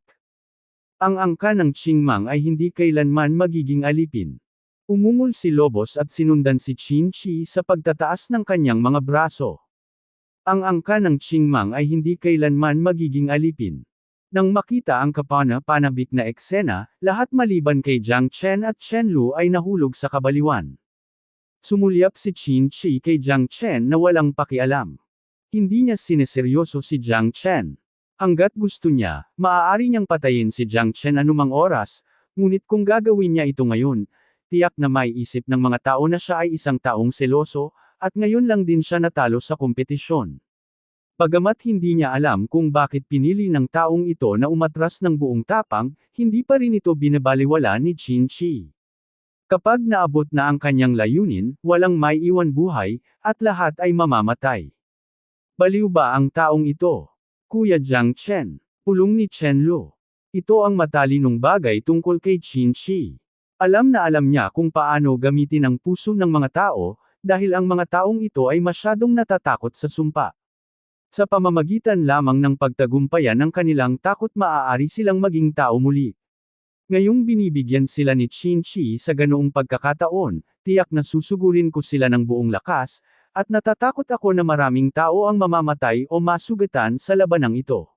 A: Ang angkan ng Qingmang ay hindi kailanman magiging alipin. Umungol si Lobos at sinundan si Qin-Chi sa pagtataas ng kanyang mga braso. Ang angkan ng Qingmang ay hindi kailanman magiging alipin. Nang makita ang kapana-panabik na eksena, lahat maliban kay Jiang Chen at Chen Lu ay nahulog sa kabaliwan. Sumulyap si Qin-Chi kay Jiang Chen na walang pakialam. Hindi niya sineseryoso si Jiang Chen. Hanggat gusto niya, maaari niyang patayin si Jiang Chen anumang oras, ngunit kung gagawin niya ito ngayon, tiyak na maiisip ng mga tao na siya ay isang taong seloso, at ngayon lang din siya natalo sa kompetisyon. Bagamat hindi niya alam kung bakit pinili ng taong ito na umatras ng buong tapang, hindi pa rin ito binabaliwala ni Qin-Chi. Kapag naabot na ang kanyang layunin, walang may iwan buhay, at lahat ay mamamatay. Baliw ba ang taong ito? Kuya Jiang Chen, pulong ni Chen Lu. Ito ang matalinong bagay tungkol kay Qin-Chi. Alam na alam niya kung paano gamitin ang puso ng mga tao, dahil ang mga taong ito ay masyadong natatakot sa sumpa. Sa pamamagitan lamang ng pagtagumpayan ng kanilang takot maaari silang maging tao muli. Ngayong binibigyan sila ni Qin-Chi sa ganoong pagkakataon, tiyak na susugurin ko sila ng buong lakas, at natatakot ako na maraming tao ang mamamatay o masugatan sa labanang ito.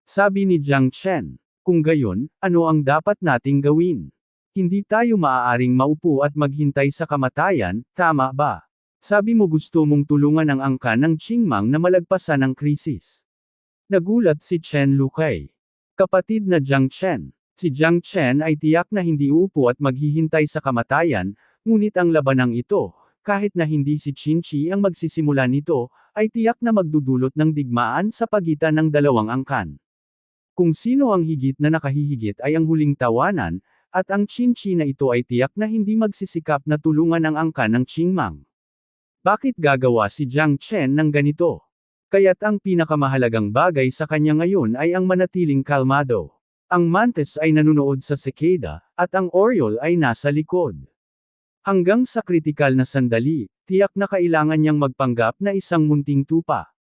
A: Sabi ni Jiang Chen, kung gayon, ano ang dapat nating gawin? Hindi tayo maaaring maupo at maghintay sa kamatayan, tama ba? Sabi mo gusto mong tulungan ang angkan ng Qingmang na malagpasan ang krisis. Nagulat si Chen Lu kay kapatid na Jiang Chen. Si Jiang Chen ay tiyak na hindi uupo at maghihintay sa kamatayan, ngunit ang labanang ito, kahit na hindi si Qin-Chi ang magsisimula nito, ay tiyak na magdudulot ng digmaan sa pagitan ng dalawang angkan. Kung sino ang higit na nakahihigit ay ang huling tawanan, at ang Qin-Chi na ito ay tiyak na hindi magsisikap na tulungan ang angkan ng Qingmang. Bakit gagawa si Jiang Chen ng ganito? Kaya't ang pinakamahalagang bagay sa kanya ngayon ay ang manatiling kalmado. Ang mantis ay nanunood sa cicada, at ang oriole ay nasa likod. Hanggang sa kritikal na sandali, tiyak na kailangan niyang magpanggap na isang munting tupa.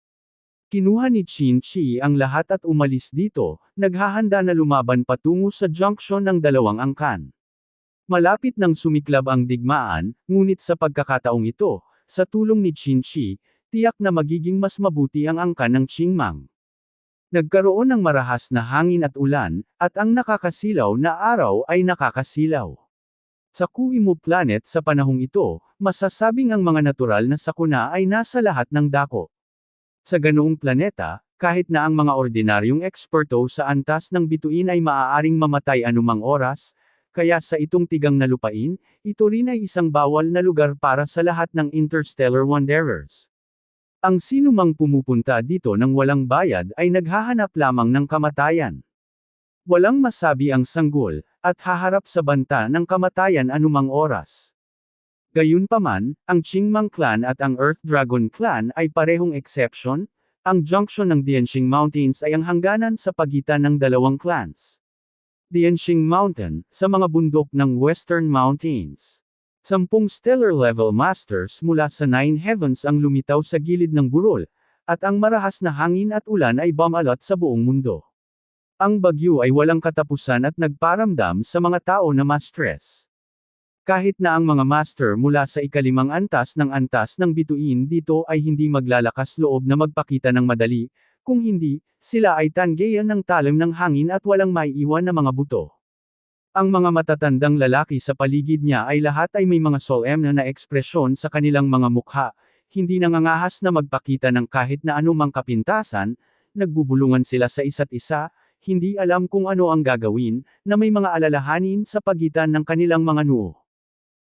A: Kinuha ni Qin-Chi ang lahat at umalis dito, naghahanda na lumaban patungo sa junction ng dalawang angkan. Malapit nang sumiklab ang digmaan, ngunit sa pagkakataong ito, sa tulong ni Qin-Chi, tiyak na magiging mas mabuti ang angkan ng Qingmang. Nagkaroon ng marahas na hangin at ulan, at ang nakakasilaw na araw ay nakakasilaw. Sa Kuimu Planet sa panahong ito, masasabing ang mga natural na sakuna ay nasa lahat ng dako. Sa ganoong planeta, kahit na ang mga ordinaryong eksperto sa antas ng bituin ay maaaring mamatay anumang oras, kaya sa itong tigang na lupain, ito rin ay isang bawal na lugar para sa lahat ng interstellar wanderers. Ang sinumang pumupunta dito ng walang bayad ay naghahanap lamang ng kamatayan. Walang masabi ang sanggol, at haharap sa banta ng kamatayan anumang oras. Gayunpaman, ang Qingmang Clan at ang Earth Dragon Clan ay parehong exception. Ang junction ng Dianxing Mountains ay ang hangganan sa pagitan ng dalawang clans. Dianxing Mountain, sa mga bundok ng Western Mountains. 10 stellar level masters mula sa Nine Heavens ang lumitaw sa gilid ng burol, at ang marahas na hangin at ulan ay bumalot sa buong mundo. Ang bagyo ay walang katapusan at nagparamdam sa mga tao na ma-stress. Kahit na ang mga master mula sa ikalimang antas ng bituin dito ay hindi maglalakas loob na magpakita ng madali, kung hindi, sila ay tanggayan ng talim ng hangin at walang maiiwan na mga buto. Ang mga matatandang lalaki sa paligid niya ay lahat ay may mga solemn na ekspresyon sa kanilang mga mukha, hindi nangangahas na magpakita ng kahit na anumang kapintasan, nagbubulungan sila sa isa't isa, hindi alam kung ano ang gagawin, na may mga alalahanin sa pagitan ng kanilang mga noo.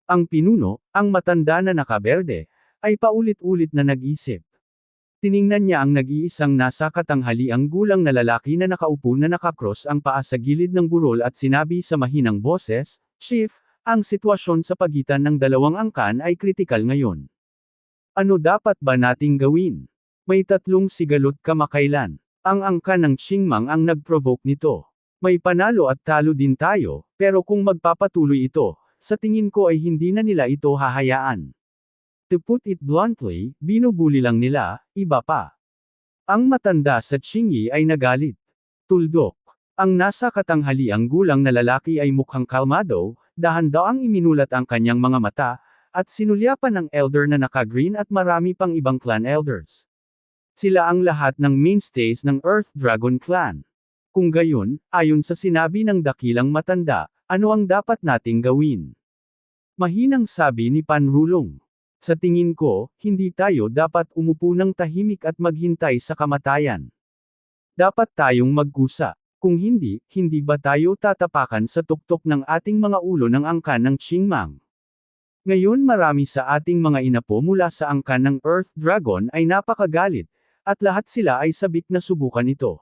A: Ang pinuno, ang matanda na nakaberde, ay paulit-ulit na nag-isip. Tiningnan niya ang nag-iisang nasa katanghaliang gulang na lalaki na nakaupo na nakakross ang paa sa gilid ng burol at sinabi sa mahinang boses, "Chief, ang sitwasyon sa pagitan ng dalawang angkan ay kritikal ngayon. Ano dapat ba nating gawin? May 3 sigalot kamakailan. Ang angkan ng Qingmang ang nag-provoke nito. May panalo at talo din tayo, pero kung magpapatuloy ito, sa tingin ko ay hindi na nila ito hahayaan. To put it bluntly, binubuli lang nila, iba pa." Ang matanda sa Qingyi ay nagalit. Tuldok. Ang nasa katanghaliang gulang na lalaki ay mukhang kalmado, dahan-daang iminulat ang kanyang mga mata, at sinulyapan ng elder na naka-green at marami pang ibang clan elders. Sila ang lahat ng mainstays ng Earth Dragon Clan. Kung gayon, ayon sa sinabi ng dakilang matanda, ano ang dapat nating gawin? Mahinang sabi ni Panrulong. Sa tingin ko, hindi tayo dapat umupo ng tahimik at maghintay sa kamatayan. Dapat tayong magkusa. Kung hindi, hindi ba tayo tatapakan sa tuktok ng ating mga ulo ng angkan ng Qingmang? Ngayon marami sa ating mga inapo mula sa angkan ng Earth Dragon ay napakagalit, at lahat sila ay sabik na subukan ito.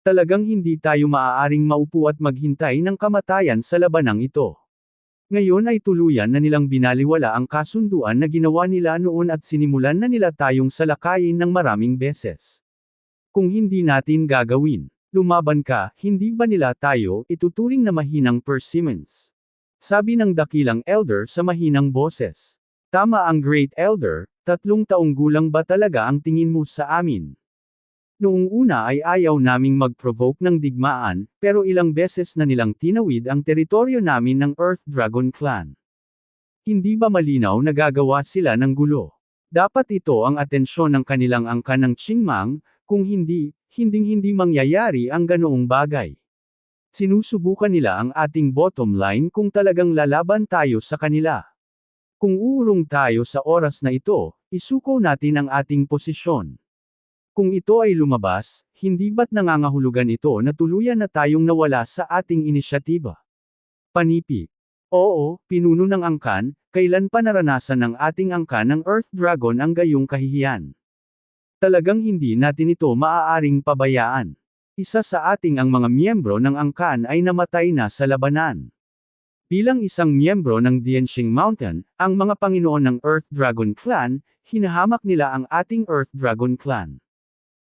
A: Talagang hindi tayo maaaring maupo at maghintay ng kamatayan sa labanang ito. Ngayon ay tuluyan na nilang binaliwala ang kasunduan na ginawa nila noon at sinimulan na nila tayong salakayin ng maraming beses. Kung hindi natin gagawin, lumaban ka, hindi ba nila tayo ituturing na mahinang persimmons? Sabi ng dakilang elder sa mahinang boses. Tama ang great elder, 3 taong gulang ba talaga ang tingin mo sa amin? Noong una ay ayaw naming mag-provoke ng digmaan, pero ilang beses na nilang tinawid ang teritoryo namin ng Earth Dragon Clan. Hindi ba malinaw na gagawa sila ng gulo? Dapat ito ang atensyon ng kanilang angkan ng Qingmang, kung hindi, hinding-hindi mangyayari ang ganoong bagay. Sinusubukan nila ang ating bottom line kung talagang lalaban tayo sa kanila. Kung uurong tayo sa oras na ito, isuko natin ang ating posisyon. Kung ito ay lumabas, hindi ba't nangangahulugan ito na tuluyan na tayong nawala sa ating inisyatiba? Panipi. Oo, pinuno ng angkan, kailan pa naranasan ng ating angkan ng Earth Dragon ang gayong kahihiyan? Talagang hindi natin ito maaaring pabayaan. Isa sa ating ang mga miyembro ng angkan ay namatay na sa labanan. Bilang isang miyembro ng Dianxing Mountain, ang mga Panginoon ng Earth Dragon Clan, hinahamak nila ang ating Earth Dragon Clan.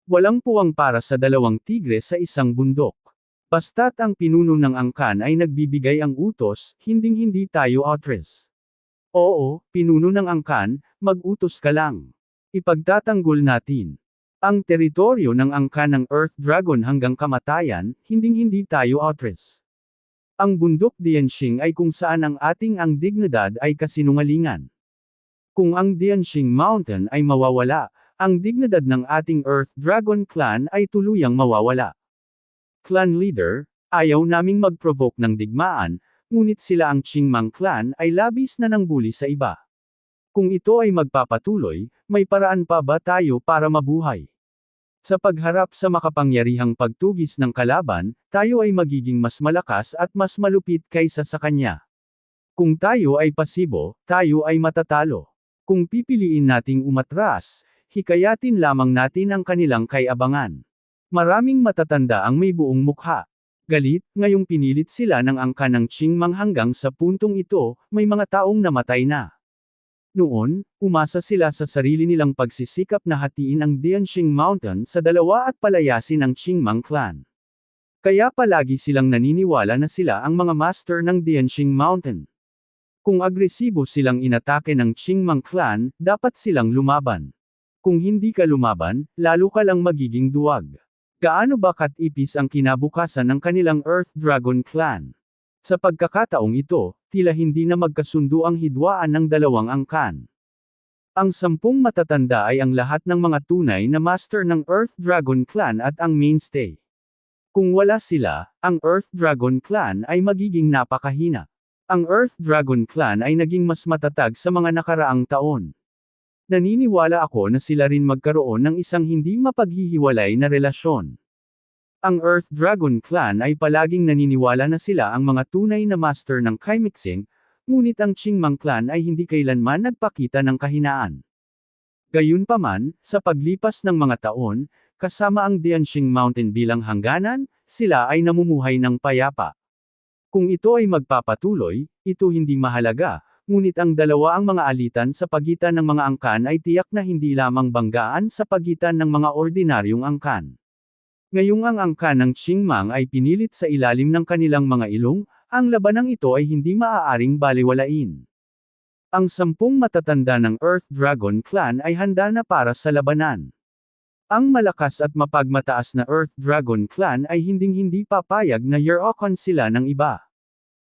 A: Walang puwang para sa 2 tigre sa isang bundok. Basta't ang pinuno ng angkan ay nagbibigay ang utos, hinding-hindi tayo atres. Oo, pinuno ng angkan, mag-utos ka lang. Ipagtatanggol natin ang teritoryo ng angkan ng Earth Dragon hanggang kamatayan, hinding-hindi tayo atres. Ang bundok Dianxing ay kung saan ang ating ang dignidad ay kasinungalingan. Kung ang Dianxing Mountain ay mawawala, ang dignidad ng ating Earth Dragon Clan ay tuluyang mawawala. Clan Leader, ayaw naming mag-provoke ng digmaan, ngunit sila ang Qingmang Clan ay labis na nangbuli sa iba. Kung ito ay magpapatuloy, may paraan pa ba tayo para mabuhay? Sa pagharap sa makapangyarihang pagtugis ng kalaban, tayo ay magiging mas malakas at mas malupit kaysa sa kanya. Kung tayo ay pasibo, tayo ay matatalo. Kung pipiliin nating umatras, hikayatin lamang natin ang kanilang kay-abangan. Maraming matatanda ang may buong mukha. Galit, ngayong pinilit sila ng angkan ng Qingmang hanggang sa puntong ito, may mga taong namatay na. Noon, umasa sila sa sarili nilang pagsisikap na hatiin ang Dianxing Mountain sa dalawa at palayasin ang Qingmang clan. Kaya palagi silang naniniwala na sila ang mga master ng Dianxing Mountain. Kung agresibo silang inatake ng Qingmang clan, dapat silang lumaban. Kung hindi ka lumaban, lalo ka lang magiging duwag. Gaano ba katipis ang kinabukasan ng kanilang Earth Dragon clan? Sa pagkakataong ito, tila hindi na magkasundo ang hidwaan ng dalawang angkan. Ang 10 matatanda ay ang lahat ng mga tunay na master ng Earth Dragon clan at ang mainstay. Kung wala sila, ang Earth Dragon clan ay magiging napakahina. Ang Earth Dragon clan ay naging mas matatag sa mga nakaraang taon. Naniniwala ako na sila rin magkaroon ng isang hindi mapaghihiwalay na relasyon. Ang Earth Dragon clan ay palaging naniniwala na sila ang mga tunay na master ng Kaimixing, ngunit ang Qingmang clan ay hindi kailanman nagpakita ng kahinaan. Gayunpaman, sa paglipas ng mga taon, kasama ang Dianxing Mountain bilang hangganan, sila ay namumuhay ng payapa. Kung ito ay magpapatuloy, ito hindi mahalaga. Ngunit ang dalawa ang mga alitan sa pagitan ng mga angkan ay tiyak na hindi lamang banggaan sa pagitan ng mga ordinaryong angkan. Ngayong ang angkan ng Qingmang ay pinilit sa ilalim ng kanilang mga ilong, ang labanang ito ay hindi maaaring balewalain. Ang 10 matatanda ng Earth Dragon clan ay handa na para sa labanan. Ang malakas at mapagmataas na Earth Dragon clan ay hinding-hindi papayag na yerokan sila ng iba.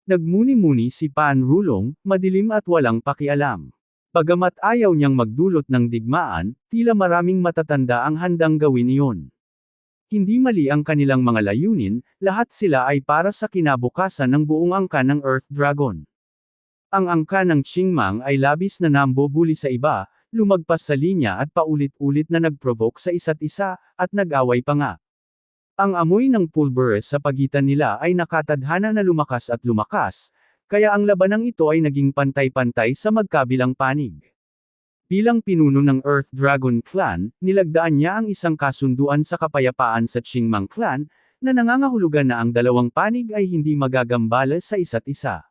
A: Nagmuni-muni si Pan Rulong, madilim at walang pakialam. Bagamat ayaw niyang magdulot ng digmaan, tila maraming matatanda ang handang gawin iyon. Hindi mali ang kanilang mga layunin, lahat sila ay para sa kinabukasan ng buong angkan ng Earth Dragon. Ang angkan ng Qingmang ay labis na nambubuli sa iba, lumagpas sa linya at paulit-ulit na nag-provoke sa isa't isa, at nag-away pa nga. Ang amoy ng pulveres sa pagitan nila ay nakatadhana na lumakas at lumakas, kaya ang labanang ito ay naging pantay-pantay sa magkabilang panig. Bilang pinuno ng Earth Dragon clan, nilagdaan niya ang isang kasunduan sa kapayapaan sa Qingmang clan, na nangangahulugan na ang dalawang panig ay hindi magagambala sa isa't isa.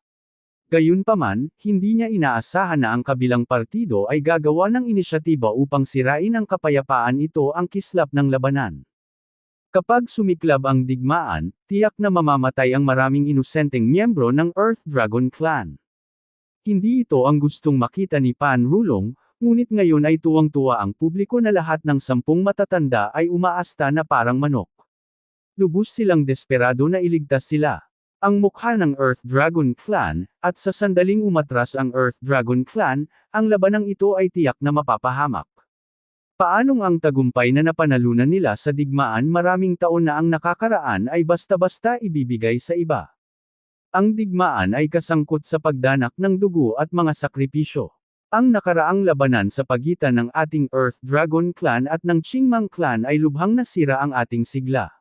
A: Gayunpaman, hindi niya inaasahan na ang kabilang partido ay gagawa ng inisyatiba upang sirain ang kapayapaan ito ang kislap ng labanan. Kapag sumiklab ang digmaan, tiyak na mamamatay ang maraming inosenteng miyembro ng Earth Dragon clan. Hindi ito ang gustong makita ni Pan Rulong, ngunit ngayon ay tuwang-tuwa ang publiko na lahat ng 10 matatanda ay umaasta na parang manok. Lubos silang desperado na iligtas sila. Ang mukha ng Earth Dragon clan, at sa sandaling umatras ang Earth Dragon clan, ang labanang ito ay tiyak na mapapahamak. Paanong ang tagumpay na napanalunan nila sa digmaan maraming taon na ang nakakaraan ay basta-basta ibibigay sa iba? Ang digmaan ay kasangkot sa pagdanak ng dugo at mga sakripisyo. Ang nakaraang labanan sa pagitan ng ating Earth Dragon clan at ng Qingmang clan ay lubhang nasira ang ating sigla.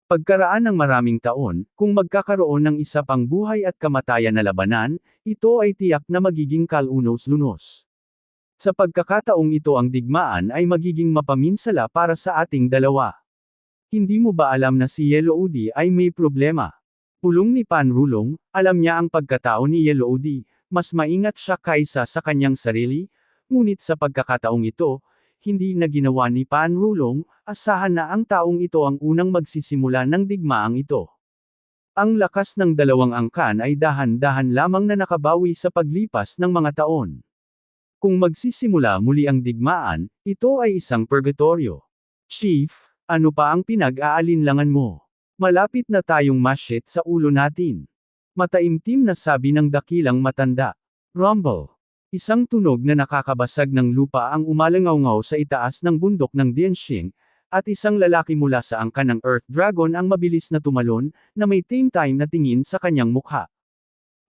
A: Pagkaraan ng maraming taon, kung magkakaroon ng isa pang buhay at kamatayan na labanan, ito ay tiyak na magiging kalunos-lunos. Sa pagkakataong ito ang digmaan ay magiging mapaminsala para sa ating dalawa. Hindi mo ba alam na si Yellow Udi ay may problema? Pulong ni Pan Rulong, alam niya ang pagkatao ni Yellow Udi, mas maingat siya kaysa sa kanyang sarili, ngunit sa pagkakataong ito, hindi na ginawa ni Pan Rulong, asahan na ang taong ito ang unang magsisimula ng digmaang ito. Ang lakas ng dalawang angkan ay dahan-dahan lamang na nakabawi sa paglipas ng mga taon. Kung magsisimula muli ang digmaan, ito ay isang purgatorio. Chief, ano pa ang pinag-aalinlangan mo? Malapit na tayong ma-shit sa ulo natin. Mataimtim na sabi ng dakilang matanda. Rumble. Isang tunog na nakakabasag ng lupa ang umalangaw-ngaw sa itaas ng bundok ng Dianxing, at isang lalaki mula sa angkan ng Earth Dragon ang mabilis na tumalon, na may time na tingin sa kanyang mukha.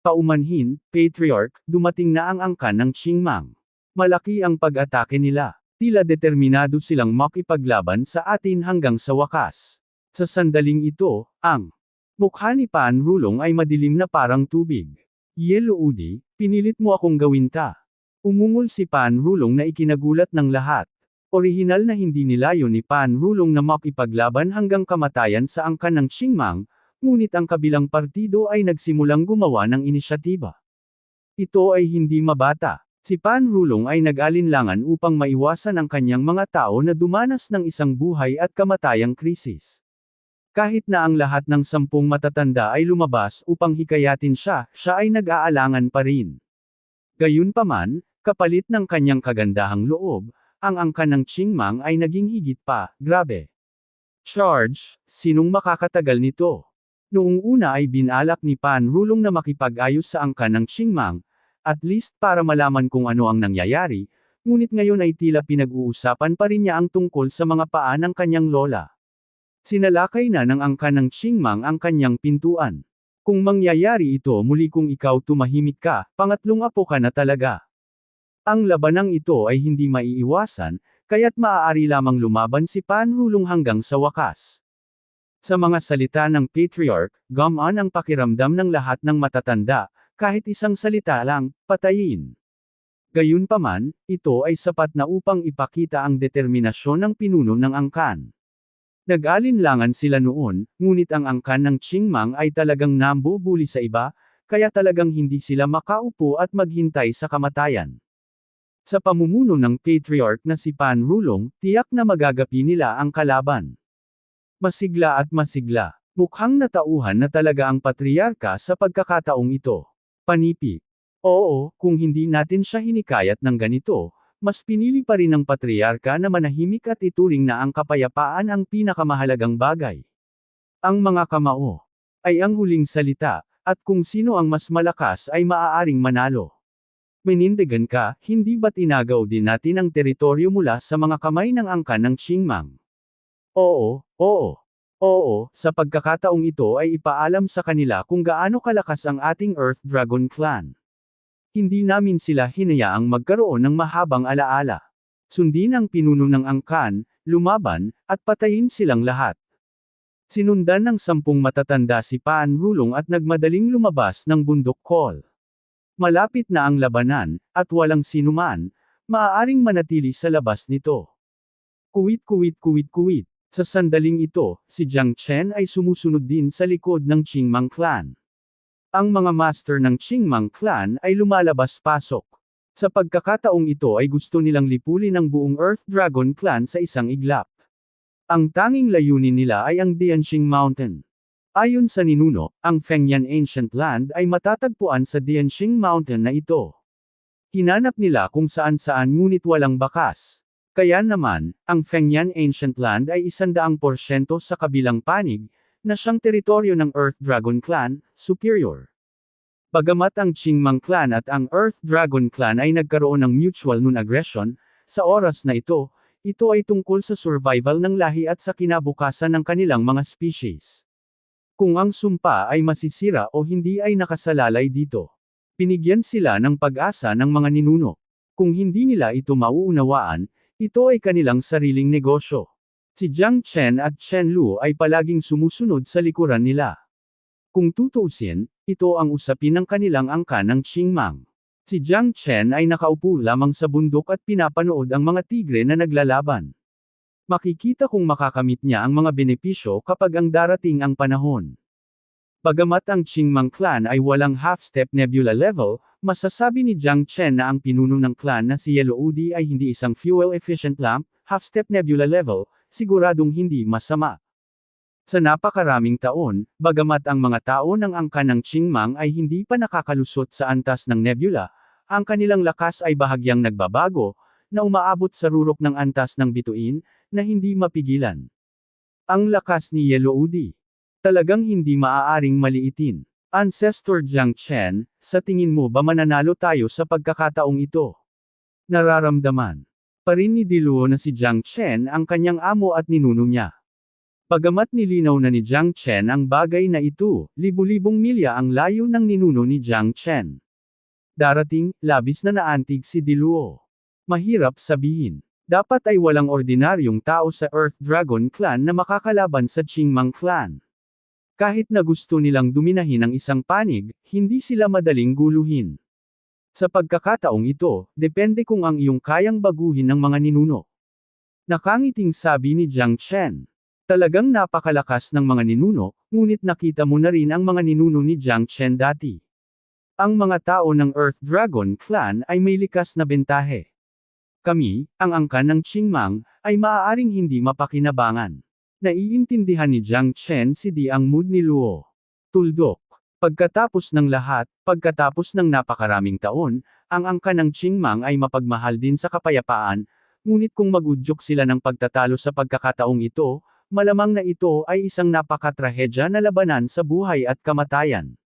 A: Paumanhin, Patriarch, dumating na ang angkan ng Qingmang. Malaki ang pag-atake nila. Tila determinado silang makipaglaban sa atin hanggang sa wakas. Sa sandaling ito, ang mukha ni Pan Rulong ay madilim na parang tubig. Yellow Udi, pinilit mo akong gawin ta. Umungol si Pan Rulong na ikinagulat ng lahat. Orihinal na hindi nilayon ni Pan Rulong na makipaglaban hanggang kamatayan sa angkan ng Qingmang, ngunit ang kabilang partido ay nagsimulang gumawa ng inisyatiba. Ito ay hindi mabata. Si Pan Rulong ay nag-alinlangan upang maiwasan ang kanyang mga tao na dumanas ng isang buhay at kamatayang krisis. Kahit na ang lahat ng 10 matatanda ay lumabas upang hikayatin siya, siya ay nag-aalangan pa rin. Gayunpaman, kapalit ng kanyang kagandahang loob, ang angkan ng Qingmang ay naging higit pa, grabe. Charge, sinong makakatagal nito? Noong una ay binalak ni Pan Rulong na makipag-ayos sa angkan ng Qingmang, at least para malaman kung ano ang nangyayari, ngunit ngayon ay tila pinag-uusapan pa rin niya ang tungkol sa mga paa ng kanyang lola. Sinalakay na ng angkan ng Qingmang ang kanyang pintuan. Kung mangyayari ito muli kung ikaw tumahimik ka, pangatlong apo ka na talaga. Ang labanang ito ay hindi maiiwasan, kaya't maaari lamang lumaban si Pan Rulong hanggang sa wakas. Sa mga salita ng Patriarch, gumaan ang pakiramdam ng lahat ng matatanda, kahit isang salita lang, patayin. Gayunpaman, ito ay sapat na upang ipakita ang determinasyon ng pinuno ng angkan. Nag-alinlangan sila noon, ngunit ang angkan ng Qingmang ay talagang nambubuli sa iba, kaya talagang hindi sila makaupo at maghintay sa kamatayan. Sa pamumuno ng Patriarch na si Pan Rulong, tiyak na magagapi nila ang kalaban. Masigla at masigla. Mukhang natauhan na talaga ang patriarka sa pagkakataong ito. Panipi. Oo, kung hindi natin siya hinikayat ng ganito, mas pinili pa rin ng patriarka na manahimik at ituring na ang kapayapaan ang pinakamahalagang bagay. Ang mga kamao ay ang huling salita, at kung sino ang mas malakas ay maaaring manalo. Menindigan ka, hindi ba't inagaw din natin ang teritoryo mula sa mga kamay ng angkan ng Qingmang? Oo, sa pagkakataong ito ay ipaalam sa kanila kung gaano kalakas ang ating Earth Dragon Clan. Hindi namin sila hinayaang magkaroon ng mahabang alaala. Sundin ang pinuno ng angkan, lumaban, at patayin silang lahat. Sinundan ng 10 matatanda si Pan Rulong at nagmadaling lumabas ng bundok call. Malapit na ang labanan, at walang sinuman, maaaring manatili sa labas nito. Kuwit. Sa sandaling ito, si Jiang Chen ay sumusunod din sa likod ng Qingmang clan. Ang mga master ng Qingmang clan ay lumalabas-pasok. Sa pagkakataong ito ay gusto nilang lipulin ang buong Earth Dragon clan sa isang iglap. Ang tanging layunin nila ay ang Dianxing Mountain. Ayon sa ninuno, ang Fengyan Ancient Land ay matatagpuan sa Dianxing Mountain na ito. Hinanap nila kung saan-saan ngunit walang bakas. Kaya naman, ang Fengyan Ancient Land ay 100% sa kabilang panig, na siyang teritoryo ng Earth Dragon Clan, superior. Bagamat ang Qingmang Clan at ang Earth Dragon Clan ay nagkaroon ng mutual non-aggression, sa oras na ito ay tungkol sa survival ng lahi at sa kinabukasan ng kanilang mga species. Kung ang sumpa ay masisira o hindi ay nakasalalay dito. Binigyan sila ng pag-asa ng mga ninuno. Kung hindi nila ito mauunawaan, ito ay kanilang sariling negosyo. Si Jiang Chen at Chen Lu ay palaging sumusunod sa likuran nila. Kung tutuusin, ito ang usapin ng kanilang angkan ng Qingmang. Si Jiang Chen ay nakaupo lamang sa bundok at pinapanood ang mga tigre na naglalaban. Makikita kung makakamit niya ang mga benepisyo kapag ang darating ang panahon. Bagamat ang Qingmang clan ay walang half-step nebula level, masasabi ni Jiang Chen na ang pinuno ng clan na si Yellow Udi ay hindi isang fuel-efficient lamp, half-step nebula level, siguradong hindi masama. Sa napakaraming taon, bagamat ang mga tao ng angkan ng Qingmang ay hindi pa nakakalusot sa antas ng nebula, ang kanilang lakas ay bahagyang nagbabago, na umaabot sa rurok ng antas ng bituin, na hindi mapigilan. Ang lakas ni Yellow Udi. Talagang hindi maaaring maliitin. Ancestor Jiang Chen, sa tingin mo ba mananalo tayo sa pagkakataong ito? Nararamdaman pa rin ni Diluo na si Jiang Chen ang kanyang amo at ninuno niya. Bagamat nilinaw na ni Jiang Chen ang bagay na ito, libu-libong milya ang layo ng ninuno ni Jiang Chen. Darating, labis na naantig si Diluo. Mahirap sabihin. Dapat ay walang ordinaryong tao sa Earth Dragon Clan na makakalaban sa Qingmang Clan. Kahit na gusto nilang duminahin ang isang panig, hindi sila madaling guluhin. Sa pagkakataong ito, depende kung ang iyong kayang baguhin ng mga ninuno. Nakangiting sabi ni Jiang Chen. Talagang napakalakas ng mga ninuno, ngunit nakita mo na rin ang mga ninuno ni Jiang Chen dati. Ang mga tao ng Earth Dragon Clan ay may likas na bentahe. Kami, ang angkan ng Qingmang, ay maaaring hindi mapakinabangan. Naiintindihan ni Jiang Chen si Di ang mood ni Luo. Tuldok. Pagkatapos ng lahat, pagkatapos ng napakaraming taon, ang angkan ng Qingmang ay mapagmahal din sa kapayapaan, ngunit kung magudyok sila ng pagtatalo sa pagkakataong ito, malamang na ito ay isang napakatrahedya na labanan sa buhay at kamatayan.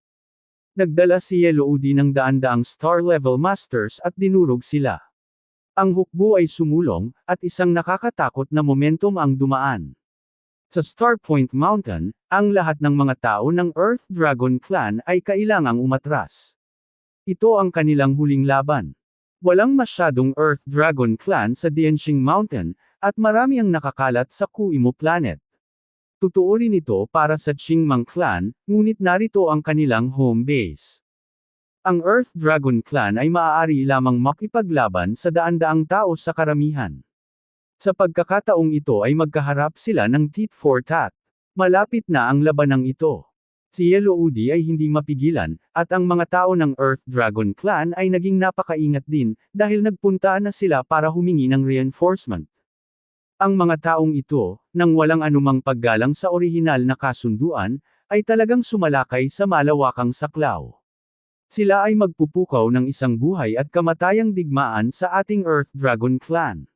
A: Nagdala si Yellow Udi ng daan-daang Star-level Masters at dinurog sila. Ang hukbo ay sumulong, at isang nakakatakot na momentum ang dumaan. Sa Star Point Mountain, ang lahat ng mga tao ng Earth Dragon Clan ay kailangang umatras. Ito ang kanilang huling laban. Walang masyadong Earth Dragon Clan sa Dianxing Mountain, at marami ang nakakalat sa Kuimo Planet. Totoo rin ito para sa Qingmang Clan, ngunit narito ang kanilang home base. Ang Earth Dragon Clan ay maaari lamang makipaglaban sa daan-daang tao sa karamihan. Sa pagkakataong ito ay magkaharap sila ng tit for tat. Malapit na ang labanang ito. Si Yellow Udi ay hindi mapigilan, at ang mga tao ng Earth Dragon Clan ay naging napakaingat din, dahil nagpunta na sila para humingi ng reinforcement. Ang mga taong ito, nang walang anumang paggalang sa orihinal na kasunduan, ay talagang sumalakay sa malawakang saklaw. Sila ay magpupukaw ng isang buhay at kamatayang digmaan sa ating Earth Dragon Clan.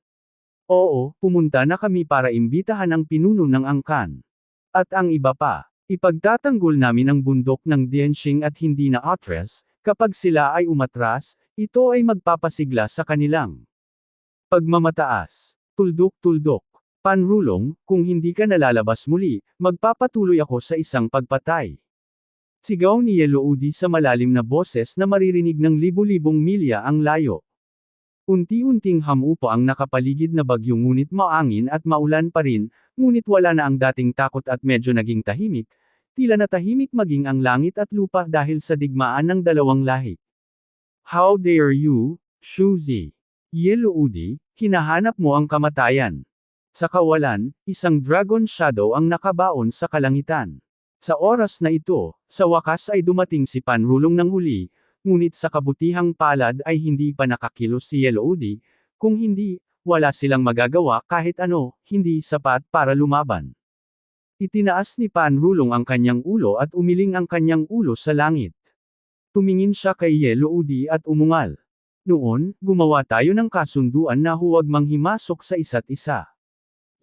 A: Oo, pumunta na kami para imbitahan ang pinuno ng angkan. At ang iba pa. Ipagtatanggol namin ang bundok ng Dianxing at hindi na Atres, kapag sila ay umatras, ito ay magpapasigla sa kanilang pagmamataas. Tuldok-tuldok. Panrulong, kung hindi ka nalalabas muli, magpapatuloy ako sa isang pagpatay. Sigaw ni Yellow Udi sa malalim na boses na maririnig ng libu-libong milya ang layo. Unti-unting hamupa ang nakapaligid na bagyo ngunit maangin at maulan pa rin, ngunit wala na ang dating takot at medyo naging tahimik, tila na tahimik maging ang langit at lupa dahil sa digmaan ng dalawang lahi. How dare you, Shuzi? Yellow Udi, hinahanap mo ang kamatayan. Sa kawalan, isang dragon shadow ang nakabaon sa kalangitan. Sa oras na ito, sa wakas ay dumating si Panrulong ng huli, ngunit sa kabutihang palad ay hindi pa nakakilos si Yellow Udi, kung hindi, wala silang magagawa kahit ano, hindi sapat para lumaban. Itinaas ni Panrulong ang kanyang ulo at umiling ang kanyang ulo sa langit. Tumingin siya kay Yellow Udi at umungal. Noon, gumawa tayo ng kasunduan na huwag manghimasok sa isa't isa.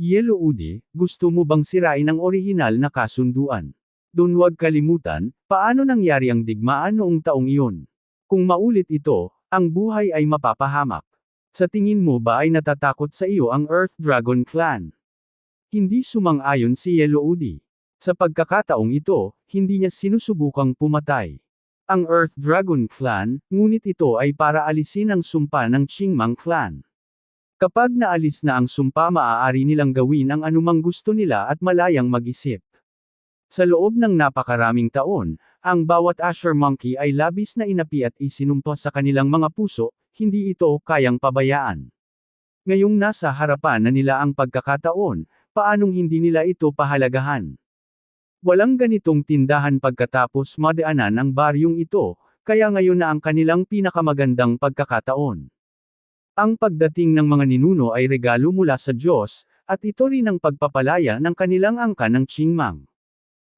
A: Yellow Udi, gusto mo bang sirain ang orihinal na kasunduan? Doon huwag kalimutan, paano nangyari ang digmaan noong taong iyon? Kung maulit ito, ang buhay ay mapapahamak. Sa tingin mo ba ay natatakot sa iyo ang Earth Dragon Clan? Hindi sumang-ayon si Yellow Udi. Sa pagkakataong ito, hindi niya sinusubukang pumatay ang Earth Dragon Clan, ngunit ito ay para alisin ang sumpa ng Qingmang Clan. Kapag naalis na ang sumpa, maaari nilang gawin ang anumang gusto nila at malayang mag-isip. Sa loob ng napakaraming taon, ang bawat Asher Monkey ay labis na inapi at isinumpa sa kanilang mga puso, hindi ito kayang pabayaan. Ngayong nasa harapan na nila ang pagkakataon, paanong hindi nila ito pahalagahan? Walang ganitong tindahan pagkatapos madaanan ang baryong ito, kaya ngayon na ang kanilang pinakamagandang pagkakataon. Ang pagdating ng mga ninuno ay regalo mula sa Diyos, at ito rin ang pagpapalaya ng kanilang angkan ng Qingmang.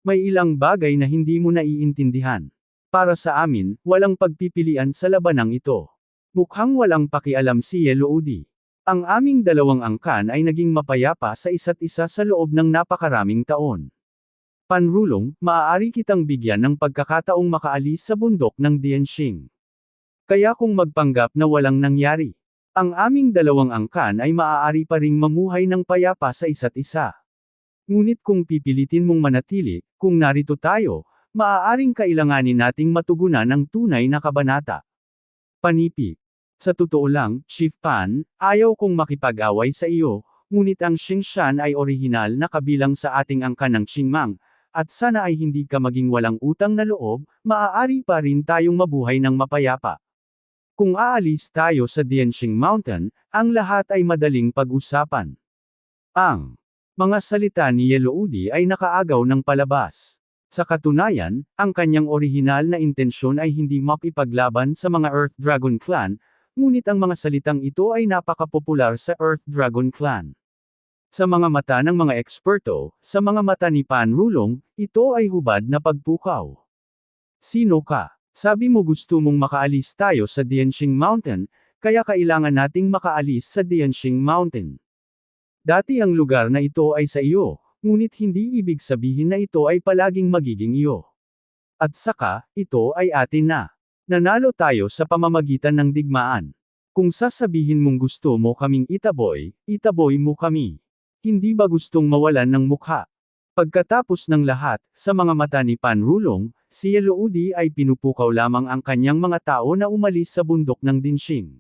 A: May ilang bagay na hindi mo naiintindihan. Para sa amin, walang pagpipilian sa labanang ito. Mukhang walang pakialam si Yellow Udi. Ang aming dalawang angkan ay naging mapayapa sa isa't isa sa loob ng napakaraming taon. Panrulong, maaari kitang bigyan ng pagkakataong makaalis sa bundok ng Dianxing. Kaya kung magpanggap na walang nangyari, ang aming dalawang angkan ay maaari pa ring mamuhay ng payapa sa isa't isa. Ngunit kung pipilitin mong manatili, kung narito tayo, maaaring kailanganin nating matugunan ang tunay na kabanata. Panipi. Sa totoo lang, Chief Pan, ayaw kong makipag-away sa iyo, ngunit ang Xingshan ay orihinal na kabilang sa ating angkan ng Qingmang, at sana ay hindi ka maging walang utang na loob, maaari pa rin tayong mabuhay ng mapayapa. Kung aalis tayo sa Dianxing Mountain, ang lahat ay madaling pag-usapan. Ang mga salita ni Yeloudi ay nakaagaw ng palabas. Sa katunayan, ang kanyang orihinal na intensyon ay hindi makipaglaban sa mga Earth Dragon Clan, ngunit ang mga salitang ito ay napakapopular sa Earth Dragon Clan. Sa mga mata ng mga eksperto, sa mga mata ni Panrulong, ito ay hubad na pagpukaw. Sino ka? Sabi mo gusto mong makaalis tayo sa Dianxing Mountain, kaya kailangan nating makaalis sa Dianxing Mountain. Dati ang lugar na ito ay sa iyo, ngunit hindi ibig sabihin na ito ay palaging magiging iyo. At saka, ito ay atin na. Nanalo tayo sa pamamagitan ng digmaan. Kung sasabihin mong gusto mo kaming itaboy, itaboy mo kami. Hindi ba gustong mawalan ng mukha? Pagkatapos ng lahat, sa mga mata ni Panrulong, si Yeloudi ay pinupukaw lamang ang kanyang mga tao na umalis sa bundok ng Dianxing.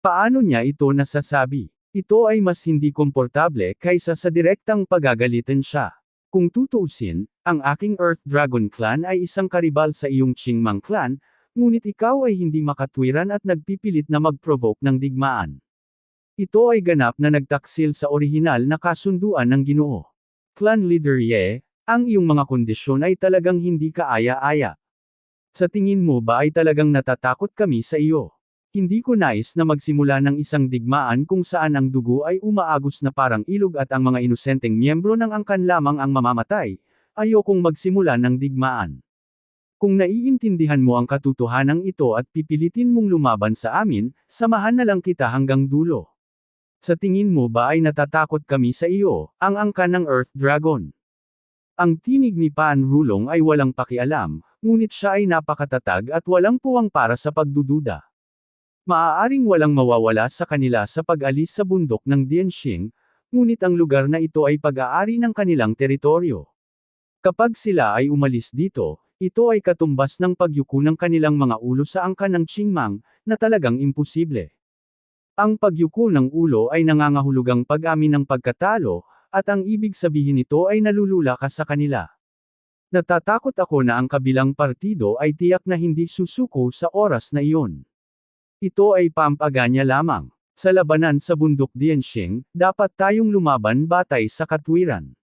A: Paano niya ito nasasabi? Ito ay mas hindi komportable kaysa sa direktang pagagalitan siya. Kung tutuusin, ang aking Earth Dragon Clan ay isang karibal sa iyong Qingmang Clan, ngunit ikaw ay hindi makatwiran at nagpipilit na mag-provoke ng digmaan. Ito ay ganap na nagtaksil sa orihinal na kasunduan ng Ginoo. Clan Leader Ye, ang iyong mga kondisyon ay talagang hindi kaaya-aya. Sa tingin mo ba ay talagang natatakot kami sa iyo? Hindi ko nais na magsimula ng isang digmaan kung saan ang dugo ay umaagos na parang ilog at ang mga inosenteng miyembro ng angkan lamang ang mamamatay. Ayokong magsimula ng digmaan. Kung naiintindihan mo ang katotohanan ito at pipilitin mong lumaban sa amin, samahan na lang kita hanggang dulo. Sa tingin mo ba ay natatakot kami sa iyo, ang angkan ng Earth Dragon? Ang tinig ni Panrulong ay walang pakialam, ngunit siya ay napakatatag at walang puwang para sa pagdududa. Maaaring walang mawawala sa kanila sa pag-alis sa bundok ng Dianxing, ngunit ang lugar na ito ay pag-aari ng kanilang teritoryo. Kapag sila ay umalis dito, ito ay katumbas ng pagyuko ng kanilang mga ulo sa angkan ng Qingmang, na talagang imposible. Ang pagyuko ng ulo ay nangangahulugang pag-amin ng pagkatalo, at ang ibig sabihin nito ay nalulula ka sa kanila. Natatakot ako na ang kabilang partido ay tiyak na hindi susuko sa oras na iyon. Ito ay pampaganya lamang. Sa labanan sa bundok Dianxing, dapat tayong lumaban batay sa katwiran.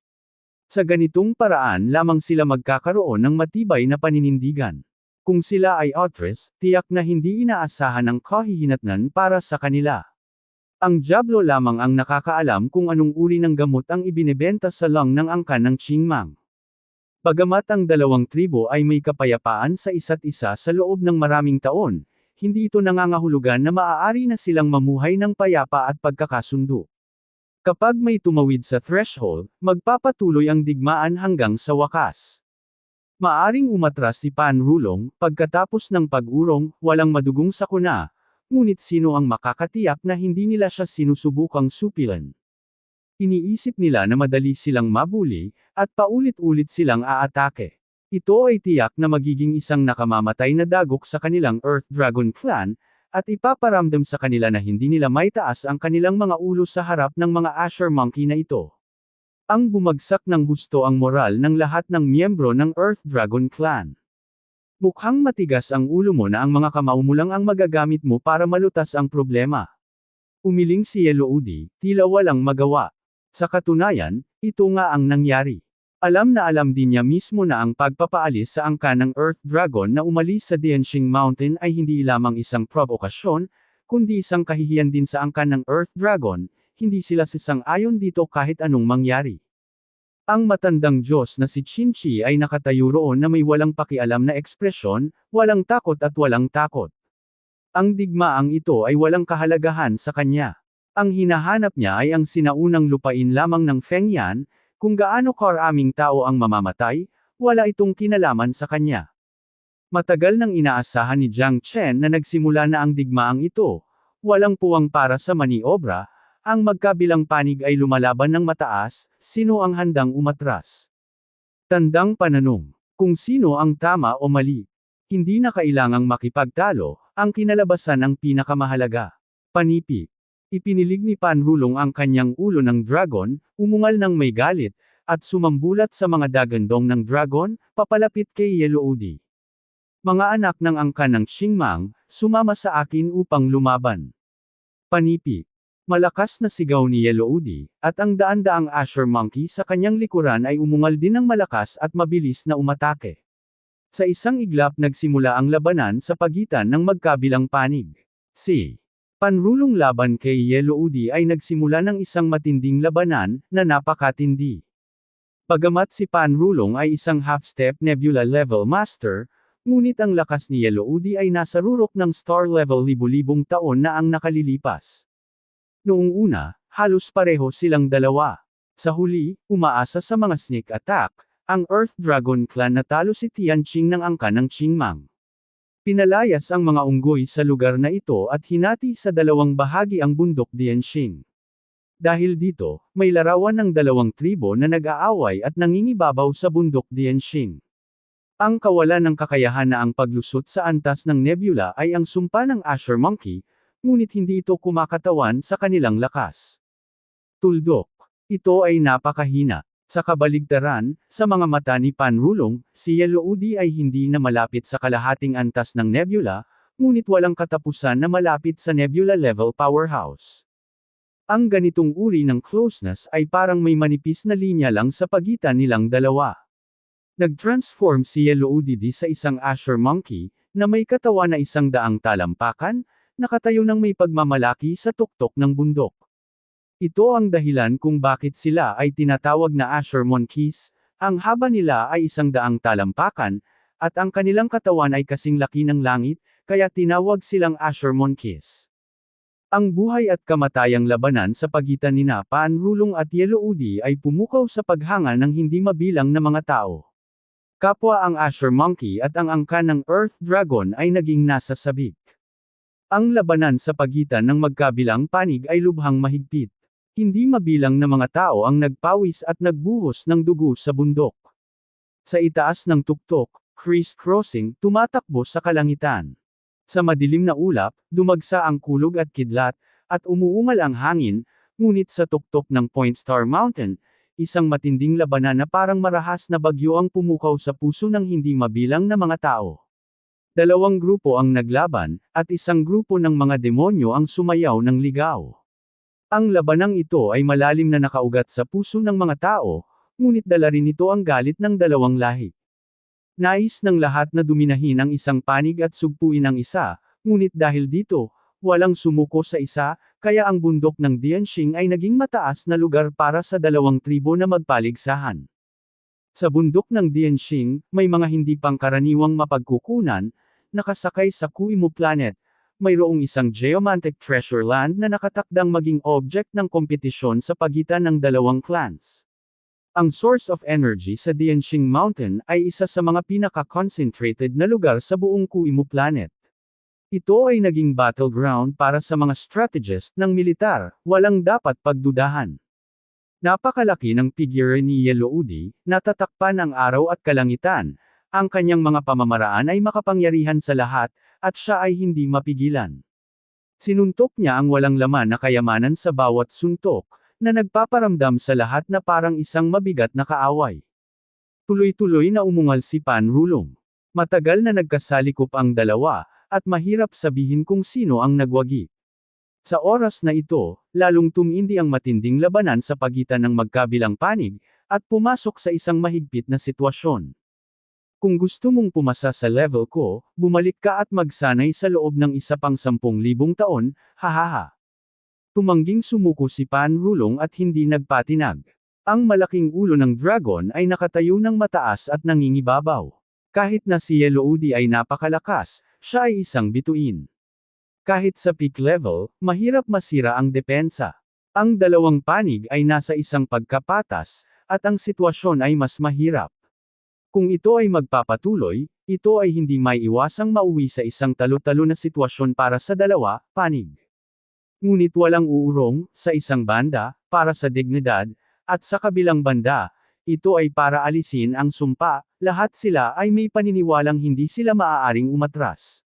A: Sa ganitong paraan lamang sila magkakaroon ng matibay na paninindigan. Kung sila ay otres, tiyak na hindi inaasahan ang kahihinatnan para sa kanila. Ang Diablo lamang ang nakakaalam kung anong uri ng gamot ang ibinebenta sa lang ng angkan ng Qingmang. Bagamat ang dalawang tribo ay may kapayapaan sa isa't isa sa loob ng maraming taon, hindi ito nangangahulugan na maaari na silang mamuhay ng payapa at pagkakasundo. Kapag may tumawid sa threshold, magpapatuloy ang digmaan hanggang sa wakas. Maaring umatras si Panrulong, pagkatapos ng pag-urong, walang madugong sakuna, ngunit sino ang makakatiyak na hindi nila siya sinusubukang supilan? Iniisip nila na madali silang mabuli, at paulit-ulit silang aatake. Ito ay tiyak na magiging isang nakamamatay na dagok sa kanilang Earth Dragon Clan, at ipaparamdam sa kanila na hindi nila maitaas ang kanilang mga ulo sa harap ng mga Asher Monkey na ito. Ang bumagsak ng husto ang moral ng lahat ng miyembro ng Earth Dragon Clan. Mukhang matigas ang ulo mo na ang mga kamao mo lang ang magagamit mo para malutas ang problema. Umiling si Yeloudi, tila walang magawa. Sa katunayan, ito nga ang nangyari. Alam na alam din niya mismo na ang pagpapaalis sa angkan ng Earth Dragon na umalis sa Dianxing Mountain ay hindi lamang isang provokasyon, kundi isang kahihiyan din sa angkan ng Earth Dragon, hindi sila sasang-ayon dito kahit anong mangyari. Ang matandang Diyos na si Qin-Chi ay nakatayo roon na may walang pakialam na ekspresyon, walang takot at walang takot. Ang digmaang ito ay walang kahalagahan sa kanya. Ang hinahanap niya ay ang sinaunang lupain lamang ng Fengyan. Kung gaano karaming tao ang mamamatay, wala itong kinalaman sa kanya. Matagal nang inaasahan ni Jiang Chen na nagsimula na ang digmaang ito, walang puwang para sa maniobra, ang magkabilang panig ay lumalaban ng mataas, sino ang handang umatras? Tandang pananong, kung sino ang tama o mali. Hindi na kailangang makipagtalo, ang kinalabasan ang pinakamahalaga. Panipip. Ipinilig ni Panrulong ang kanyang ulo ng dragon, umungal ng may galit, at sumambulat sa mga dagandong ng dragon, papalapit kay Yeloudi. Mga anak ng angkan ng Qingmang, sumama sa akin upang lumaban. Panipip. Malakas na sigaw ni Yellow Udi, at ang daan-daang Asher Monkey sa kanyang likuran ay umungal din ng malakas at mabilis na umatake. Sa isang iglap nagsimula ang labanan sa pagitan ng magkabilang panig. Si Panrulong laban kay Yellow Udi ay nagsimula ng isang matinding labanan na napakatindi. Bagamat si Panrulong ay isang half-step nebula level master, ngunit ang lakas ni Yellow Udi ay nasa rurok ng star level libu-libong taon na ang nakalilipas. Noong una, halos pareho silang dalawa. Sa huli, umaasa sa mga sneak attack, ang Earth Dragon Clan natalo si Tianqing ng angka ng Qingmang. Pinalayas ang mga unggoy sa lugar na ito at hinati sa dalawang bahagi ang bundok Dianxing. Dahil dito, may larawan ng dalawang tribo na nag-aaway at nangingibabaw sa bundok Dianxing. Ang kawalan ng kakayahan na ang paglusot sa antas ng nebula ay ang sumpa ng Asher Monkey, ngunit hindi ito kumakatawan sa kanilang lakas. Tuldok. Ito ay napakahina. Sa kabaligtaran, sa mga mata ni Panrulong, si Yellow Udi ay hindi na malapit sa kalahating antas ng nebula, ngunit walang katapusan na malapit sa nebula level powerhouse. Ang ganitong uri ng closeness ay parang may manipis na linya lang sa pagitan nilang dalawa. Nag-transform si Yellow Udi sa isang Asher Monkey, na may katawan na 100 talampakan, nakatayo ng may pagmamalaki sa tuktok ng bundok. Ito ang dahilan kung bakit sila ay tinatawag na Asher Monkeys, ang haba nila ay 100 talampakan, at ang kanilang katawan ay kasing laki ng langit, kaya tinawag silang Asher Monkeys. Ang buhay at kamatayang labanan sa pagitan ni Panrulong at Yellow Udi ay pumukaw sa paghanga ng hindi mabilang na mga tao. Kapwa ang Asher Monkey at ang angkan ng Earth Dragon ay naging nasa sabik. Ang labanan sa pagitan ng magkabilang panig ay lubhang mahigpit. Hindi mabilang na mga tao ang nagpawis at nagbuhos ng dugo sa bundok. Sa itaas ng tuktok, criss-crossing, tumatakbo sa kalangitan. Sa madilim na ulap, dumagsa ang kulog at kidlat, at umuungal ang hangin, ngunit sa tuktok ng Point Star Mountain, isang matinding labanan na parang marahas na bagyo ang pumukaw sa puso ng hindi mabilang na mga tao. Dalawang grupo ang naglaban, at isang grupo ng mga demonyo ang sumayaw ng ligaw. Ang labanang ito ay malalim na nakaugat sa puso ng mga tao, ngunit dala rin ito ang galit ng dalawang lahi. Nais ng lahat na duminahin ang isang panig at sugpuin ang isa, ngunit dahil dito, walang sumuko sa isa, kaya ang bundok ng Dianxing ay naging mataas na lugar para sa dalawang tribo na magpaligsahan. Sa bundok ng Dianxing, may mga hindi pangkaraniwang mapagkukunan, nakasakay sa Kuimu Planet, mayroong isang geomantic treasure land na nakatakdang maging object ng kompetisyon sa pagitan ng dalawang clans. Ang source of energy sa Dianxing Mountain ay isa sa mga pinaka-concentrated na lugar sa buong Kuimu Planet. Ito ay naging battleground para sa mga strategist ng militar, walang dapat pagdudahan. Napakalaki ng figure ni Yellow Udi, natatakpan ang araw at kalangitan, ang kanyang mga pamamaraan ay makapangyarihan sa lahat, at siya ay hindi mapigilan. Sinuntok niya ang walang laman na kayamanan sa bawat suntok, na nagpaparamdam sa lahat na parang isang mabigat na kaaway. Tuloy-tuloy na umungal si Panrulong. Matagal na nagkasalikop ang dalawa, at mahirap sabihin kung sino ang nagwagi. Sa oras na ito, lalong tumindi ang matinding labanan sa pagitan ng magkabilang panig, at pumasok sa isang mahigpit na sitwasyon. Kung gusto mong pumasa sa level ko, bumalik ka at magsanay sa loob ng isa pang 10,000 taon, hahaha. Tumangging sumuko si Panrulong at hindi nagpatinag. Ang malaking ulo ng dragon ay nakatayo ng mataas at nangingibabaw. Kahit na si Yellow Udi ay napakalakas, siya ay isang bituin. Kahit sa peak level, mahirap masira ang depensa. Ang dalawang panig ay nasa isang pagkapatas, at ang sitwasyon ay mas mahirap. Kung ito ay magpapatuloy, ito ay hindi maiiwasang mauwi sa isang talo-talo na sitwasyon para sa dalawa, panig. Ngunit walang uurong, sa isang banda, para sa dignidad, at sa kabilang banda, ito ay para alisin ang sumpa, lahat sila ay may paniniwalang hindi sila maaaring umatras.